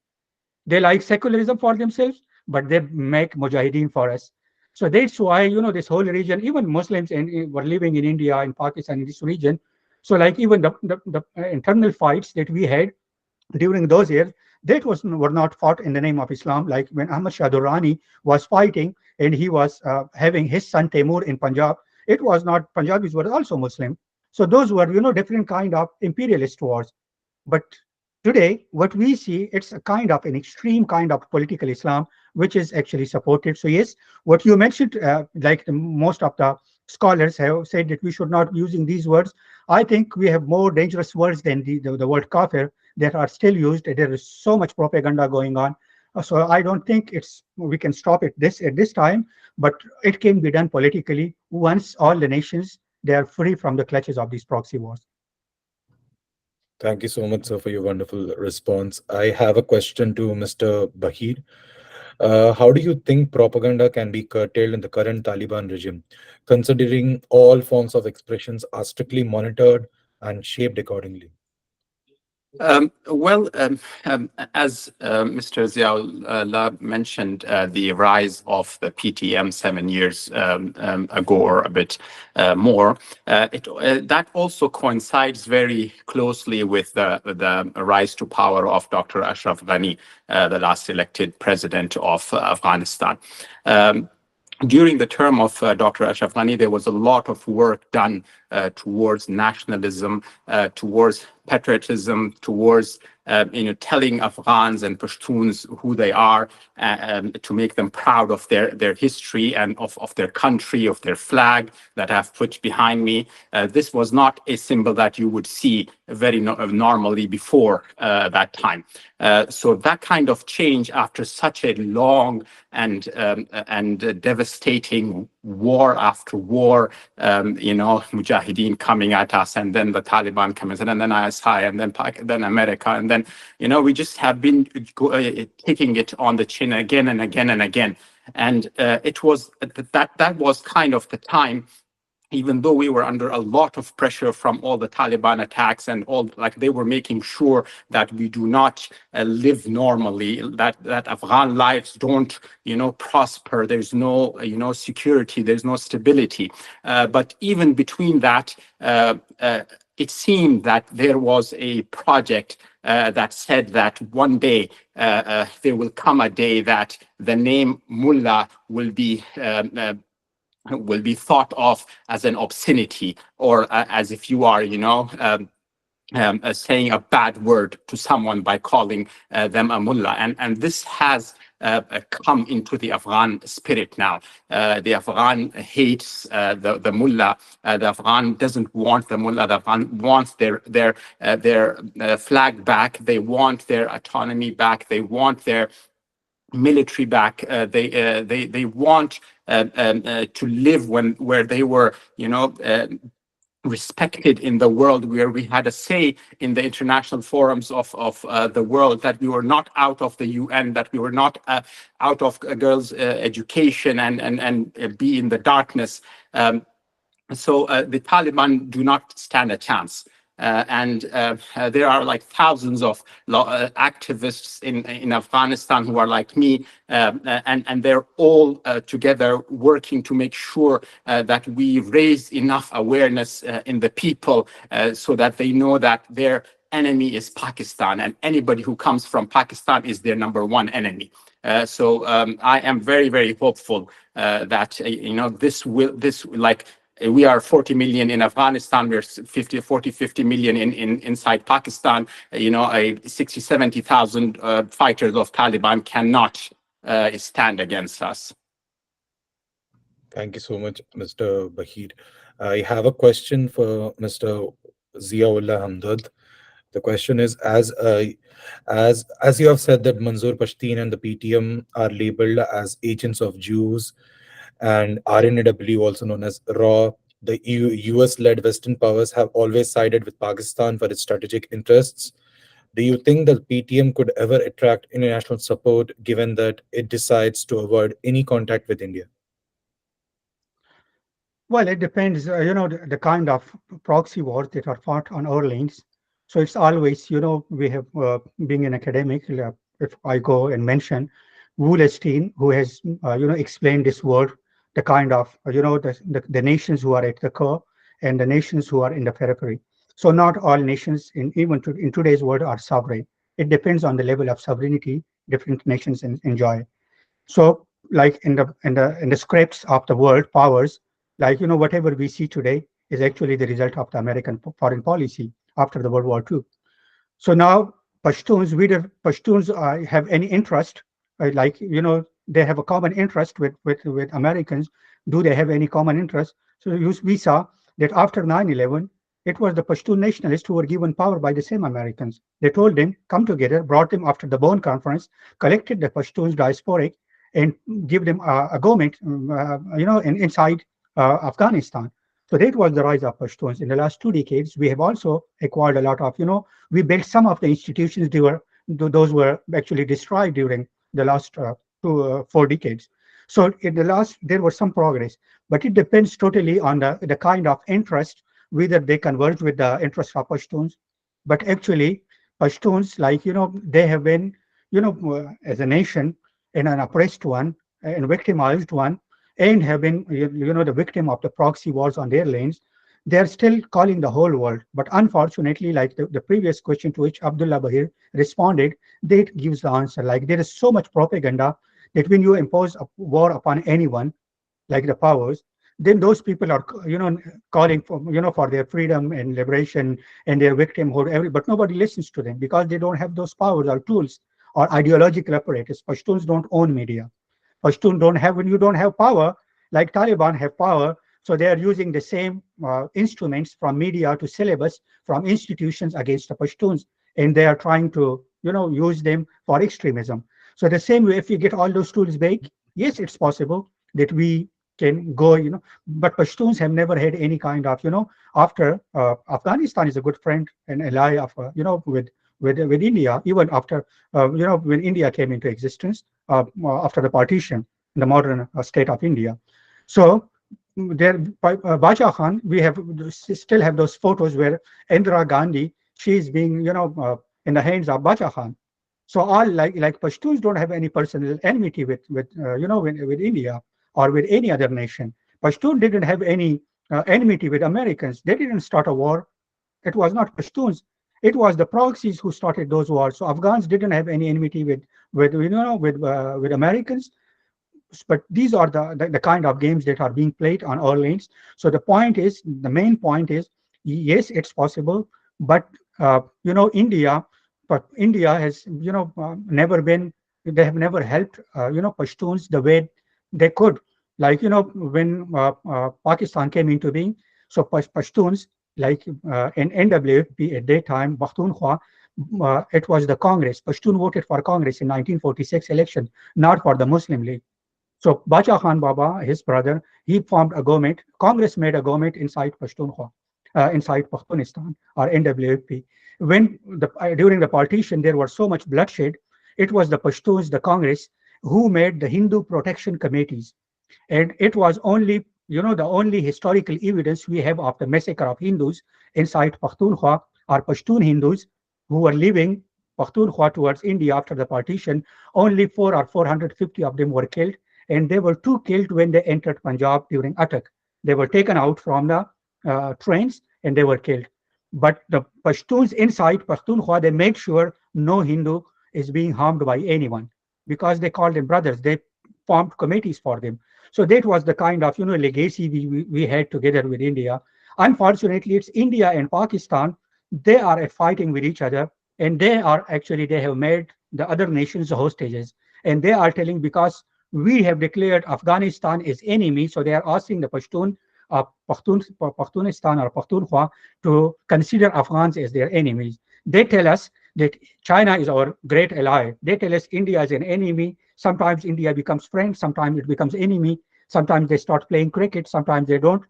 They like secularism for themselves, but they make Mujahideen for us. So that's why, this whole region, even Muslims were living in India, in Pakistan, in this region. So like even the internal fights that we had during those years, that were not fought in the name of Islam. Like when Ahmad Shah Durrani was fighting and he was having his son Timur in Punjab, it was not, Punjabis were also Muslim. So those were, different kind of imperialist wars. But today, what we see, it's a kind of an extreme kind of political Islam, which is actually supported. So yes, what you mentioned, like most of the scholars have said that we should not be using these words. I think we have more dangerous words than the word kafir that are still used. There is so much propaganda going on. So I don't think we can stop it at this time, but it can be done politically once all the nations, they are free from the clutches of these proxy wars. Thank you so much, sir, for your wonderful response. I have a question to Mr. Baheer. How do you think propaganda can be curtailed in the current Taliban regime, considering all forms of expressions are strictly monitored and shaped accordingly? As Mr. Ziaullah mentioned, the rise of the PTM 7 years ago or a bit more, that also coincides very closely with the rise to power of Dr. Ashraf Ghani, the last elected president of Afghanistan. during the term of Dr. Ashraf Ghani, there was a lot of work done towards nationalism, towards patriotism, towards telling Afghans and Pashtuns who they are, to make them proud of their history and of their country, of their flag that I've put behind me. This was not a symbol that you would see very normally before that time. So that kind of change after such a long and devastating war after war, Mujahideen coming at us, and then the Taliban coming, and then ISI, and then America, and then we just have been taking it on the chin again and again and again. And it was that was kind of the time, even though we were under a lot of pressure from all the Taliban attacks and all, like they were making sure that we do not live normally, that Afghan lives don't, prosper. There's no, security. There's no stability. But even between that, it seemed that there was a project that said that one day there will come a day that the name Mullah will be thought of as an obscenity, or as if you are, saying a bad word to someone by calling them a mullah. And this has come into the Afghan spirit now. The Afghan hates the mullah. The Afghan doesn't want the mullah. The Afghan wants their flag back. They want their autonomy back. They want their military back. They want to live where they were, respected in the world, where we had a say in the international forums of the world, that we were not out of the UN, that we were not out of girls' education and be in the darkness. So the Taliban do not stand a chance. And there are like thousands of activists in Afghanistan who are like me, and they're all together working to make sure that we raise enough awareness in the people so that they know that their enemy is Pakistan, and anybody who comes from Pakistan is their number one enemy. So I am very, very hopeful that we are 40 million in Afghanistan. We're 50 million inside Pakistan. 60, 70,000 fighters of Taliban cannot stand against us. Thank you so much, Mr. Baheer. I have a question for Mr. Ziaullah Hamdard. The question is, as you have said that Manzoor Pashtun and the PTM are labeled as agents of Jews, and RNAW, also known as RAW, the US-led Western powers have always sided with Pakistan for its strategic interests. Do you think that PTM could ever attract international support, given that it decides to avoid any contact with India? Well, it depends, the kind of proxy wars that are fought on our lanes. So it's always, we have, being an academic, if I go and mention Woolstein, who has, explained this word, the kind of, the nations who are at the core and the nations who are in the periphery. So not all nations, in today's world, are sovereign. It depends on the level of sovereignty different nations enjoy. So, like in the scripts of the world powers, like whatever we see today is actually the result of the American foreign policy after the World War II. So now Pashtuns have any interest, they have a common interest with Americans. Do they have any common interest? So we saw that after 9/11, it was the Pashtun nationalists who were given power by the same Americans. They told them, come together, brought them after the Bonn conference, collected the Pashtuns diasporic, and give them a government, inside Afghanistan. So that was the rise of Pashtuns. In the last 2 decades, we have also acquired a lot of, we built some of the institutions. Those were actually destroyed during the last 4 decades. So in the last, there was some progress, but it depends totally on the kind of interest, whether they converge with the interest of Pashtuns. But actually, Pashtuns, they have been, as a nation, in an oppressed one, and victimized one, and have been, the victim of the proxy wars on their lanes. They're still calling the whole world. But unfortunately, like the previous question to which Abdullah Baheer responded, that gives the answer. Like there is so much propaganda that when you impose a war upon anyone, like the powers, then those people are, calling for, for their freedom and liberation and their victimhood, but nobody listens to them because they don't have those powers or tools or ideological apparatus. Pashtuns don't own media. Pashtun don't have, when you don't have power, like Taliban have power, so they are using the same instruments from media to syllabus, from institutions against the Pashtuns, and they are trying to, use them for extremism. So the same way, if we get all those tools back, yes, it's possible that we can go, but Pashtuns have never had any kind of, after Afghanistan is a good friend and ally of, with India, even after, when India came into existence, after the partition, the modern state of India. So there, Baja Khan, we still have those photos where Indira Gandhi, she is being, in the hands of Baja Khan. So all like Pashtuns don't have any personal enmity with India or with any other nation. Pashtun didn't have any enmity with Americans. They didn't start a war. It was not Pashtuns. It was the proxies who started those wars. So Afghans didn't have any enmity with Americans. But these are the kind of games that are being played on all lanes. So the main point is, yes, it's possible, but India has never been. They have never helped Pashtuns the way they could. Like when Pakistan came into being, so Pashtuns, like in NWFP at that time, Pakhtunkhwa, it was the Congress. Pashtun voted for Congress in 1946 election, not for the Muslim League. So Bacha Khan Baba, his brother, he formed a government. Congress made a government inside Pashtunkhwa, inside Pakhtunistan or NWFP. When during the partition there was so much bloodshed, it was the Pashtuns, the Congress, who made the Hindu protection committees, and it was only the only historical evidence we have of the massacre of Hindus inside Pakhtunkhwa or Pashtun Hindus who were leaving Pakhtunkhwa towards India after the partition. Only 450 of them were killed. And there were 2 killed when they entered Punjab during attack. They were taken out from the trains and they were killed. But the Pashtuns inside Pakhtunkhwa, they made sure no Hindu is being harmed by anyone because they called them brothers. They formed committees for them. So that was the kind of legacy we had together with India. Unfortunately, it's India and Pakistan. They are fighting with each other, and they have made the other nations hostages, and they are telling because we have declared Afghanistan as enemy, so they are asking the Pashtun, Pakhtunistan or Pakhtunkhwa to consider Afghans as their enemies. They tell us that China is our great ally. They tell us India is an enemy. Sometimes India becomes friend, sometimes it becomes enemy. Sometimes they start playing cricket, sometimes they don't.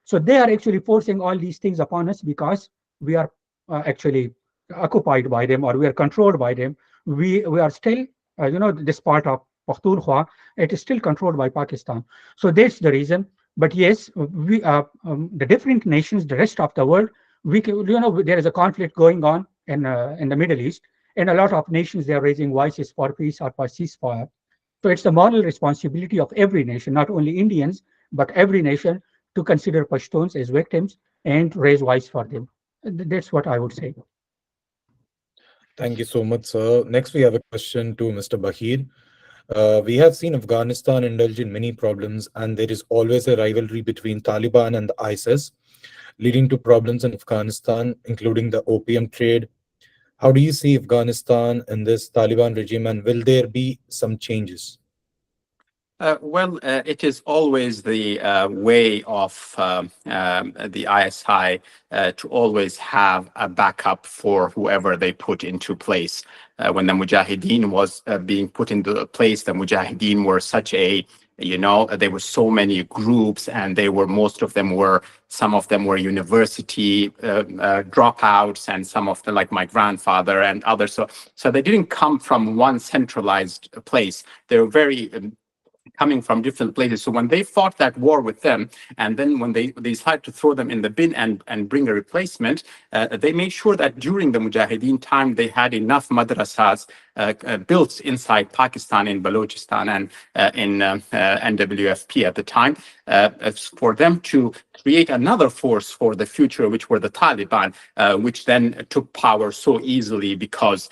So they are actually forcing all these things upon us because we are actually occupied by them or we are controlled by them. We are still, this part of Pakhtunkhwa, it is still controlled by Pakistan. So that's the reason. But yes, we the different nations, the rest of the world, there is a conflict going on in the Middle East, and a lot of nations, they are raising voices for peace or for ceasefire. So it's the moral responsibility of every nation, not only Indians, but every nation, to consider Pashtuns as victims and raise voice for them. That's what I would say. Thank you so much, sir. Next, we have a question to Mr. Baheer. We have seen Afghanistan indulge in many problems, and there is always a rivalry between Taliban and the ISIS, leading to problems in Afghanistan, including the opium trade. How do you see Afghanistan in this Taliban regime, and will there be some changes? It is always the way of the ISI to always have a backup for whoever they put into place. When the Mujahideen was being put into place, the Mujahideen were such a, there were so many groups, and some of them were university dropouts, and some of them, like my grandfather and others. So they didn't come from one centralized place. They were very coming from different places. So when they fought that war with them, and then when they decided to throw them in the bin and bring a replacement, they made sure that during the Mujahideen time, they had enough madrasas built inside Pakistan, in Balochistan, and in NWFP at the time, for them to create another force for the future, which were the Taliban, which then took power so easily because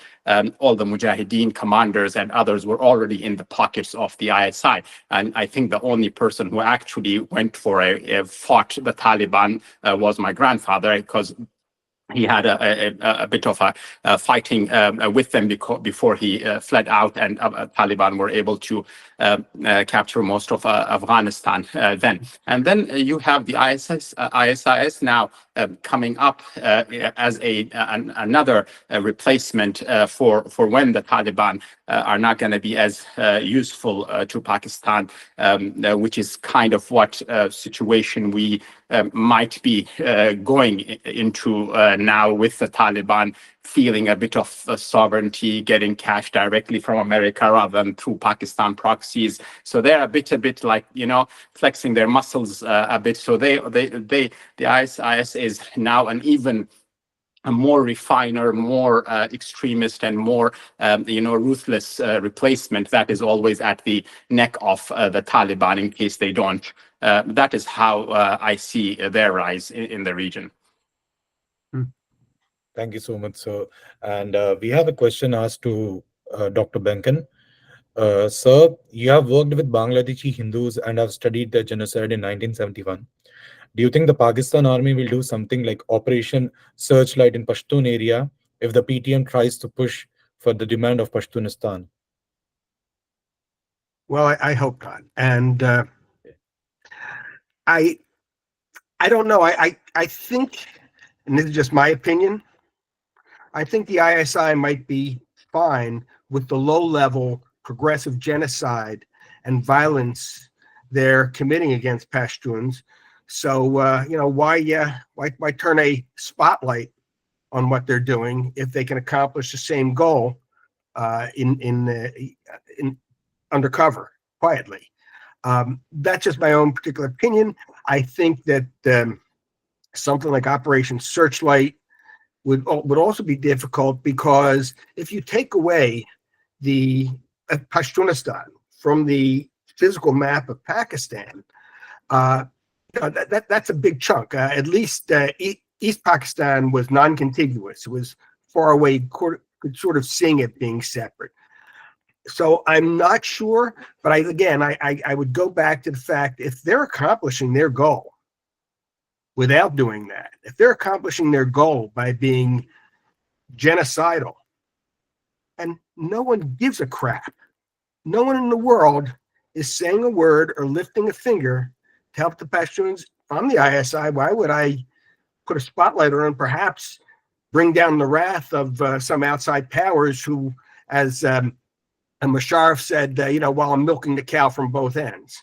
all the Mujahideen commanders and others were already in the pockets of the ISI. And I think the only person who actually went for fought the Taliban was my grandfather, because he had a bit of a fighting with them before he fled out, and Taliban were able to capture most of Afghanistan then. And then you have the ISIS now coming up as another replacement for when the Taliban are not going to be as useful to Pakistan, which is kind of what situation we might be going into now, with the Taliban feeling a bit of sovereignty, getting cash directly from America rather than through Pakistan proxies. So they're a bit like, flexing their muscles a bit. So the ISIS is now an even a more refiner, more extremist, and more ruthless replacement that is always at the neck of the Taliban in case they don't. That is how I see their rise in the region. Thank you so much, sir. And we have a question asked to Dr. Benkin. Sir, you have worked with Bangladeshi Hindus and have studied their genocide in 1971. Do you think the Pakistan army will do something like Operation Searchlight in Pashtun area if the PTM tries to push for the demand of Pashtunistan? Well, I hope not. And I don't know. I think, and this is just my opinion, I think the ISI might be fine with the low-level progressive genocide and violence they're committing against Pashtuns. So, why turn a spotlight on what they're doing if they can accomplish the same goal in undercover, quietly? That's just my own particular opinion. I think that something like Operation Searchlight would also be difficult, because if you take away the Pashtunistan from the physical map of Pakistan, that's a big chunk. At least East Pakistan was non-contiguous. It was far away, could sort of seeing it being separate. So I'm not sure, but I would go back to the fact, if they're accomplishing their goal without doing that, if they're accomplishing their goal by being genocidal, and no one gives a crap, no one in the world is saying a word or lifting a finger to help the Pashtuns on the ISI, why would I put a spotlight on and perhaps bring down the wrath of some outside powers who, as Musharraf said, while I'm milking the cow from both ends?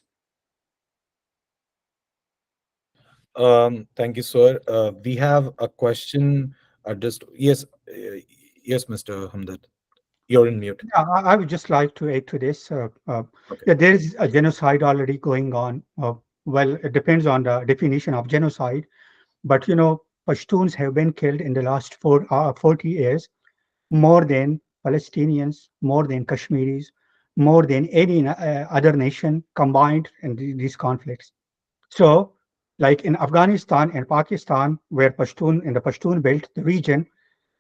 Thank you, sir. We have a question. Yes, Mr. Hamdard, you're in mute. Yeah, I would just like to add to this. Yeah, there is a genocide already going on. Well, it depends on the definition of genocide, but Pashtuns have been killed in the last 40 years, more than Palestinians, more than Kashmiris, more than any other nation combined in these conflicts. So, like in Afghanistan and Pakistan, where the Pashtun belt, the region,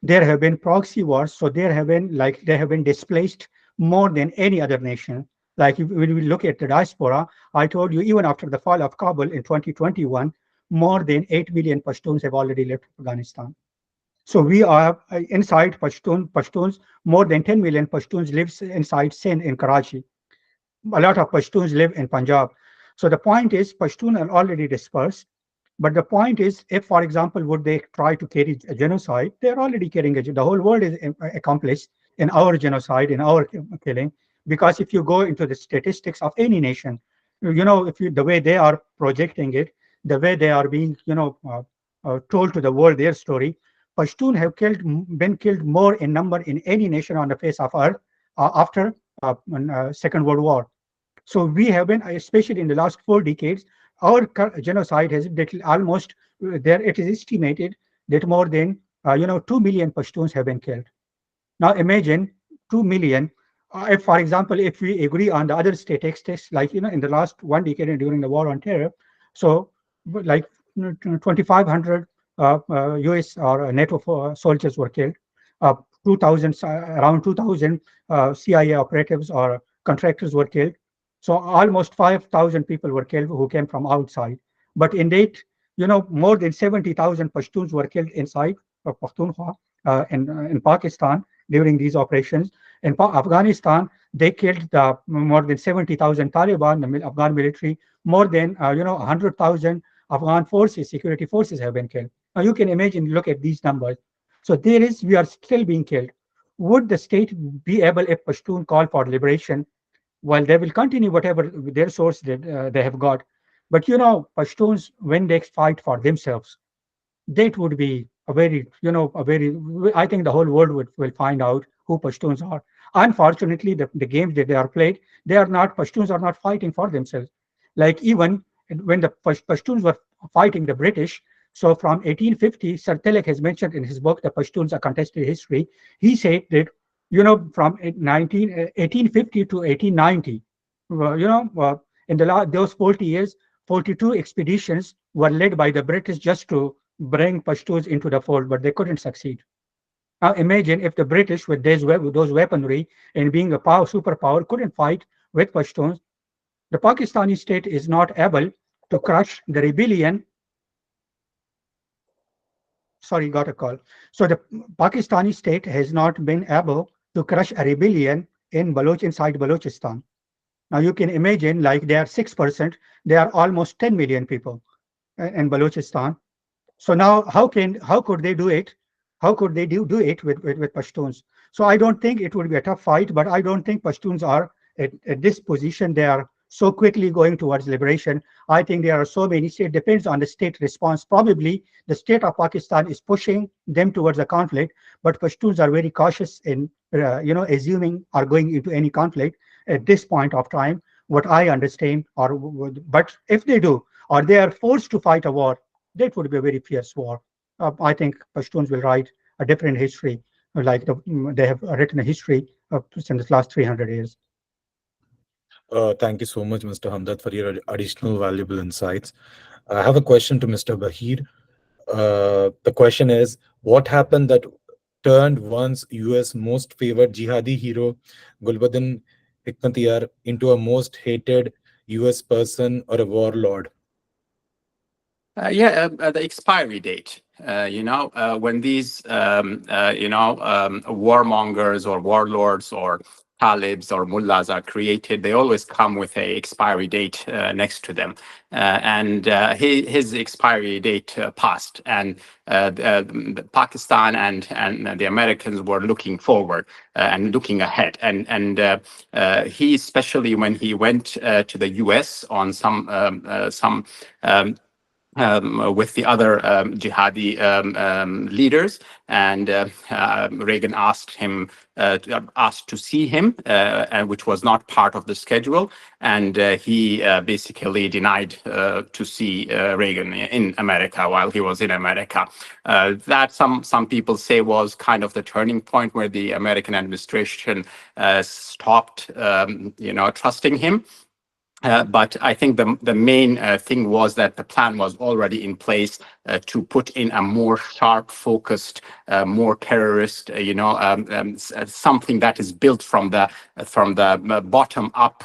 there have been proxy wars. So they have been displaced more than any other nation. Like when we look at the diaspora, I told you, even after the fall of Kabul in 2021, more than 8 million Pashtuns have already left Afghanistan. So we are inside Pashtuns, more than 10 million Pashtuns live inside Sindh in Karachi. A lot of Pashtuns live in Punjab. So the point is, Pashtun are already dispersed. But the point is, if, for example, would they try to carry a genocide, they're already carrying the whole world is accomplished in our genocide, in our killing. Because if you go into the statistics of any nation, the way they are projecting it, the way they are being, told to the world their story, Pashtun have been killed more in number in any nation on the face of earth after Second World War. So we have been, especially in the last 4 decades, our genocide has almost there. It is estimated that more than 2 million Pashtuns have been killed. Now imagine 2 million. If, for example, if we agree on the other statistics, like in the last 1 decade during the war on terror, so like 2,500 US or NATO soldiers were killed. around 2,000 CIA operatives or contractors were killed. So almost 5,000 people were killed who came from outside. But indeed, more than 70,000 Pashtuns were killed inside of Pakhtunkhwa in Pakistan during these operations. In Afghanistan, they killed more than 70,000 Taliban, the Afghan military. More than 100,000 Afghan forces, security forces have been killed. Now you can imagine, look at these numbers. So we are still being killed. Would the state be able, if Pashtun call for liberation, well, they will continue whatever their source they have got. But Pashtuns, when they fight for themselves, that would be I think the whole world will find out who Pashtuns are. Unfortunately, the games that they are played, Pashtuns are not fighting for themselves. Like even when the Pashtuns were fighting the British, so from 1850, Sir Tilak has mentioned in his book, The Pashtuns, A Contested History, he said that, from 1850 to 1890, in those 40 years, 42 expeditions were led by the British just to bring Pashtuns into the fold, but they couldn't succeed. Now imagine if the British with those weaponry and being a superpower couldn't fight with Pashtuns. The Pakistani state is not able to crush the rebellion. Sorry, got a call. So the Pakistani state has not been able to crush a rebellion inside Balochistan. Now you can imagine, like they are 6%, they are almost 10 million people in Balochistan. So now how could they do it? How could they do it with Pashtuns? So I don't think it would be a tough fight, but I don't think Pashtuns are at this position. They are so quickly going towards liberation. I think there are so many states. It depends on the state response. Probably the state of Pakistan is pushing them towards a conflict, but Pashtuns are very cautious in assuming or going into any conflict at this point of time. What I understand, but if they do, or they are forced to fight a war, that would be a very fierce war. I think Pashtuns will write a different history, like they have written a history since the last 300 years. Thank you so much, Mr. Hamdard, for your additional valuable insights. I have a question to Mr. Baheer. The question is, what happened that turned once US most favored jihadi hero, Gulbuddin Hekmatyar, into a most hated US person or a warlord? The expiry date. When these, warmongers or warlords or talibs or mullahs are created, they always come with a expiry date next to them. His expiry date passed, and Pakistan and the Americans were looking forward and looking ahead. He, especially when he went to the US on some with the other jihadi leaders, and Reagan asked to see him, which was not part of the schedule, and he basically denied to see Reagan in America while he was in America. That some people say was kind of the turning point where the American administration stopped, trusting him. But I think the main thing was that the plan was already in place to put in a more sharp, focused, more terrorist, something that is built from the bottom up,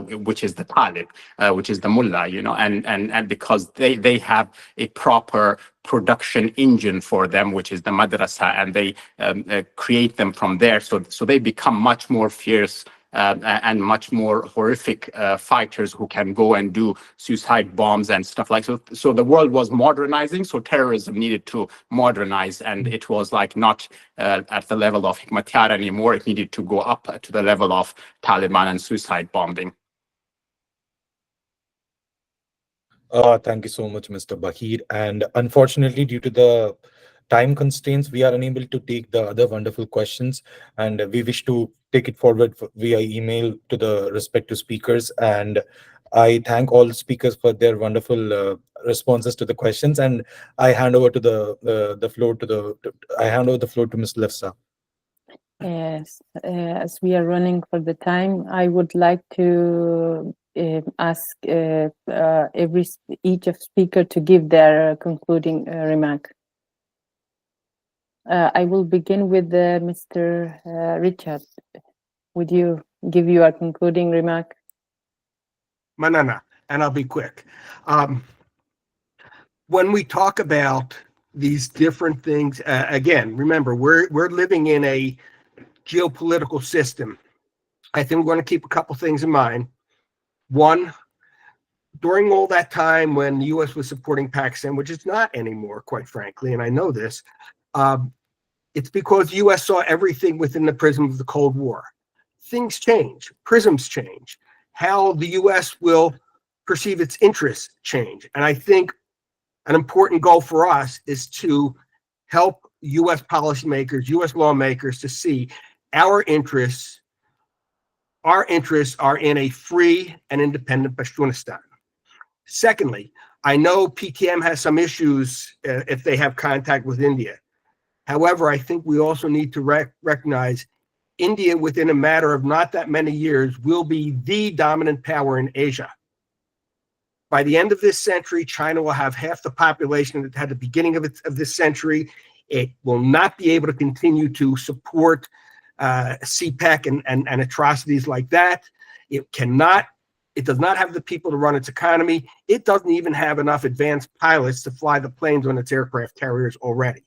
which is the Talib, which is the mullah, and because they have a proper production engine for them, which is the madrasa, and they create them from there, so they become much more fierce and much more horrific fighters who can go and do suicide bombs and stuff like so. So the world was modernizing, so terrorism needed to modernize, and it was like not at the level of Hekmatyar anymore. It needed to go up to the level of Taliban and suicide bombing. Thank you so much, Mr. Baheer. And unfortunately, due to the time constraints, we are unable to take the other wonderful questions, and we wish to take it forward via email to the respective speakers. And I thank all speakers for their wonderful responses to the questions. And I hand over to the floor to Ms. Levsa. Yes, as we are running for the time, I would like to ask each of speaker to give their concluding remark. I will begin with Mr. Richard. Would you give your concluding remark? Manana, and I'll be quick. When we talk about these different things, again, remember, we're living in a geopolitical system. I think we're going to keep a couple things in mind. One, during all that time when the U.S. was supporting Pakistan, which it's not anymore, quite frankly, and I know this, it's because the U.S. saw everything within the prism of the Cold War. Things change, prisms change, how the U.S. will perceive its interests change. And I think an important goal for us is to help U.S. policymakers, U.S. lawmakers to see our interests are in a free and independent Pashtunistan. Secondly, I know PTM has some issues if they have contact with India. However, I think we also need to recognize India, within a matter of not that many years, will be the dominant power in Asia. By the end of this century, China will have half the population that had the beginning of this century. It will not be able to continue to support CPEC and atrocities like that. It does not have the people to run its economy. It doesn't even have enough advanced pilots to fly the planes on its aircraft carriers already.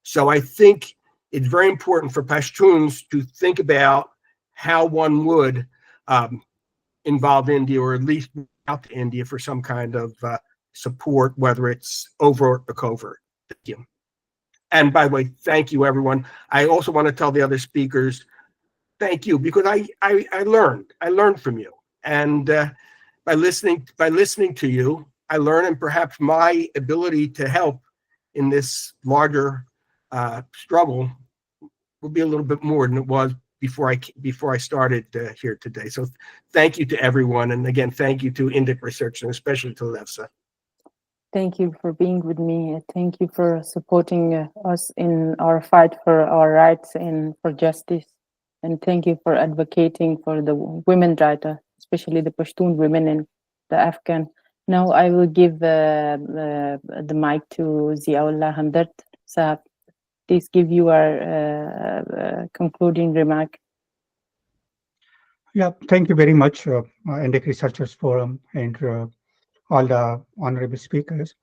So I think it's very important for Pashtuns to think about how one would involve India, or at least out to India for some kind of support, whether it's overt or covert. Thank you. And by the way, thank you, everyone. I also want to tell the other speakers, thank you, because I learned from you. And by listening to you, I learned, and perhaps my ability to help in this larger struggle will be a little bit more than it was before I started here today. So thank you to everyone, and again, thank you to Indic Research, and especially to Levsa. Thank you for being with me. Thank you for supporting us in our fight for our rights and for justice. And thank you for advocating for the women rights, especially the Pashtun women and the Afghan. Now I will give the mic to Ziaullah Hamdard. Sahab, please give your concluding remark. Yeah, thank you very much, Indic Researchers Forum, and all the honorable speakers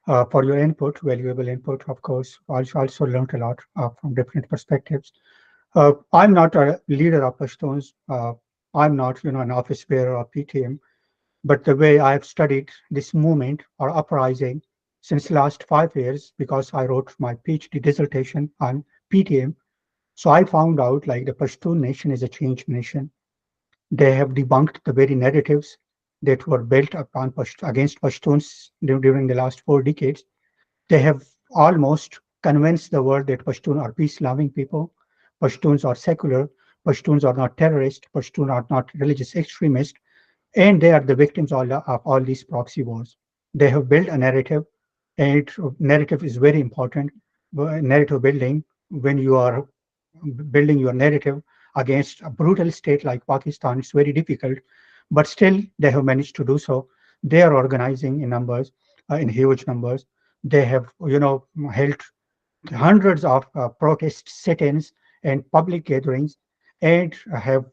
for your input, valuable input, of course. I also learned a lot from different perspectives. I'm not a leader of Pashtuns. I'm not, an office bearer of PTM. But the way I've studied this movement or uprising since the last 5 years, because I wrote my PhD dissertation on PTM, so I found out like the Pashtun nation is a changed nation. They have debunked the very narratives that were built upon against Pashtuns during the last 4 decades. They have almost convinced the world that Pashtun are peace-loving people, Pashtuns are secular, Pashtuns are not terrorists, Pashtun are not religious extremists, and they are the victims of all these proxy wars. They have built a narrative, and narrative is very important. Narrative building, when you are building your narrative against a brutal state like Pakistan, it's very difficult, but still they have managed to do so. They are organizing in numbers, in huge numbers. They have, held hundreds of protest sit-ins and public gatherings, and have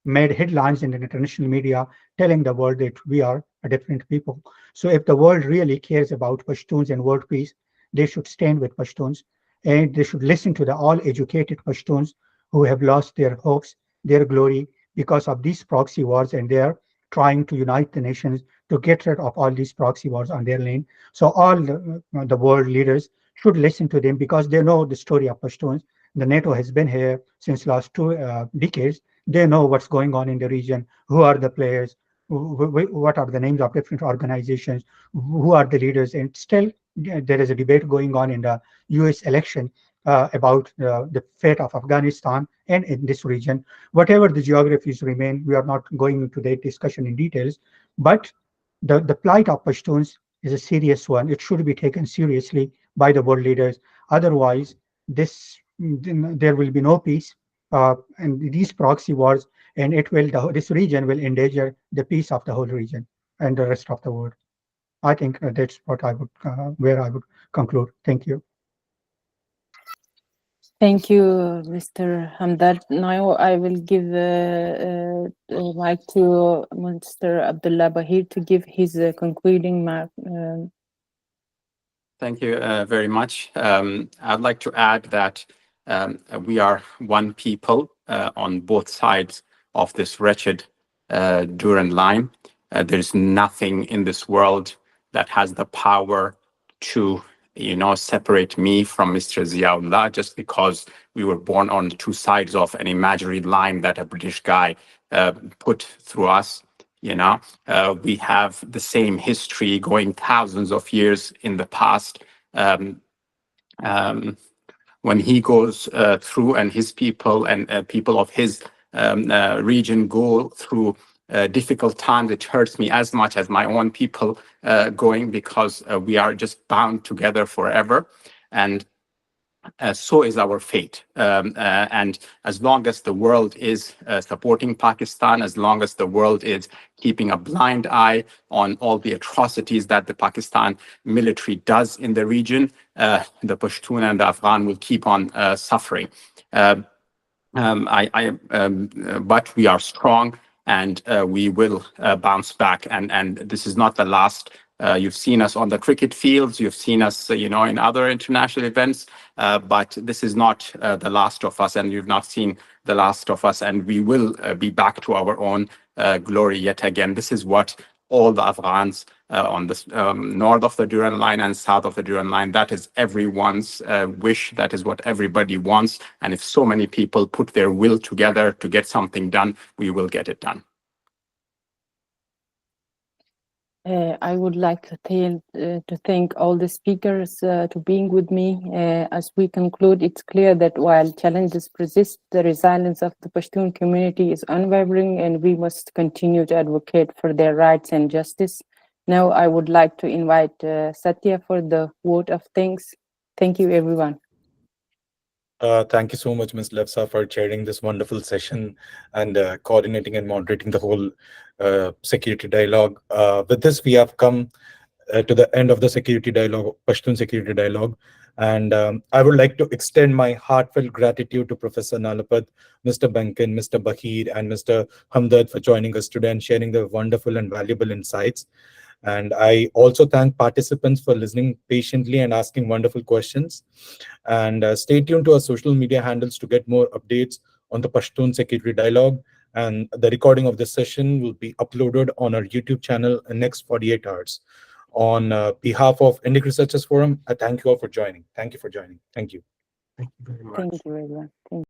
made headlines in the international media telling the world that we are a different people. So if the world really cares about Pashtuns and world peace, they should stand with Pashtuns, and they should listen to the all-educated Pashtuns who have lost their hopes, their glory because of these proxy wars, and they are trying to unite the nations to get rid of all these proxy wars on their lane. So all the world leaders should listen to them because they know the story of Pashtuns. The NATO has been here since last 2 decades. They know what's going on in the region, who are the players, what are the names of different organizations, who are the leaders. And still, there is a debate going on in the US election about the fate of Afghanistan and in this region. Whatever the geographies remain, we are not going into that discussion in details, but the plight of Pashtuns is a serious one. It should be taken seriously by the world leaders. Otherwise, there will be no peace, and these proxy wars, and this region will endanger the peace of the whole region and the rest of the world. I think that's what where I would conclude. Thank you. Thank you, Mr. Hamdard. Now I will give the mic to Mr. Abdullah Baheer to give his concluding mark. Thank you very much. I'd like to add that we are one people on both sides of this wretched Durand line. There's nothing in this world that has the power to, separate me from Mr. Ziaullah just because we were born on two sides of an imaginary line that a British guy put through us. We have the same history going thousands of years in the past. When he goes through and his people and people of his region go through difficult times, it hurts me as much as my own people going, because we are just bound together forever. And so is our fate. And as long as the world is supporting Pakistan, as long as the world is keeping a blind eye on all the atrocities that the Pakistan military does in the region, the Pashtun and the Afghan will keep on suffering. But we are strong, and we will bounce back. And this is not the last. You've seen us on the cricket fields. You've seen us, in other international events. But this is not the last of us, and you've not seen the last of us. And we will be back to our own glory yet again. This is what all the Afghans on the north of the Durand line and south of the Durand line, that is everyone's wish. That is what everybody wants. And if so many people put their will together to get something done, we will get it done. I would like to thank all the speakers to being with me. As we conclude, it's clear that while challenges persist, the resilience of the Pashtun community is unwavering, and we must continue to advocate for their rights and justice. Now, I would like to invite Sathya for the vote of thanks. Thank you, everyone. Thank you so much, Ms. Levsa, for chairing this wonderful session and coordinating and moderating the whole security dialogue. With this, we have come to the end of the security dialogue, Pashtun security dialogue. And I would like to extend my heartfelt gratitude to Professor Nalapat, Mr. Benkin, Mr. Baheer, and Mr. Hamdard for joining us today and sharing their wonderful and valuable insights. And I also thank participants for listening patiently and asking wonderful questions. And stay tuned to our social media handles to get more updates on the Pashtun Security Dialogue. And the recording of this session will be uploaded on our YouTube channel in the next 48 hours. On behalf of Indic Researchers Forum, I thank you all for joining. Thank you for joining. Thank you. Thank you very much. Thank you, everyone. Thank you.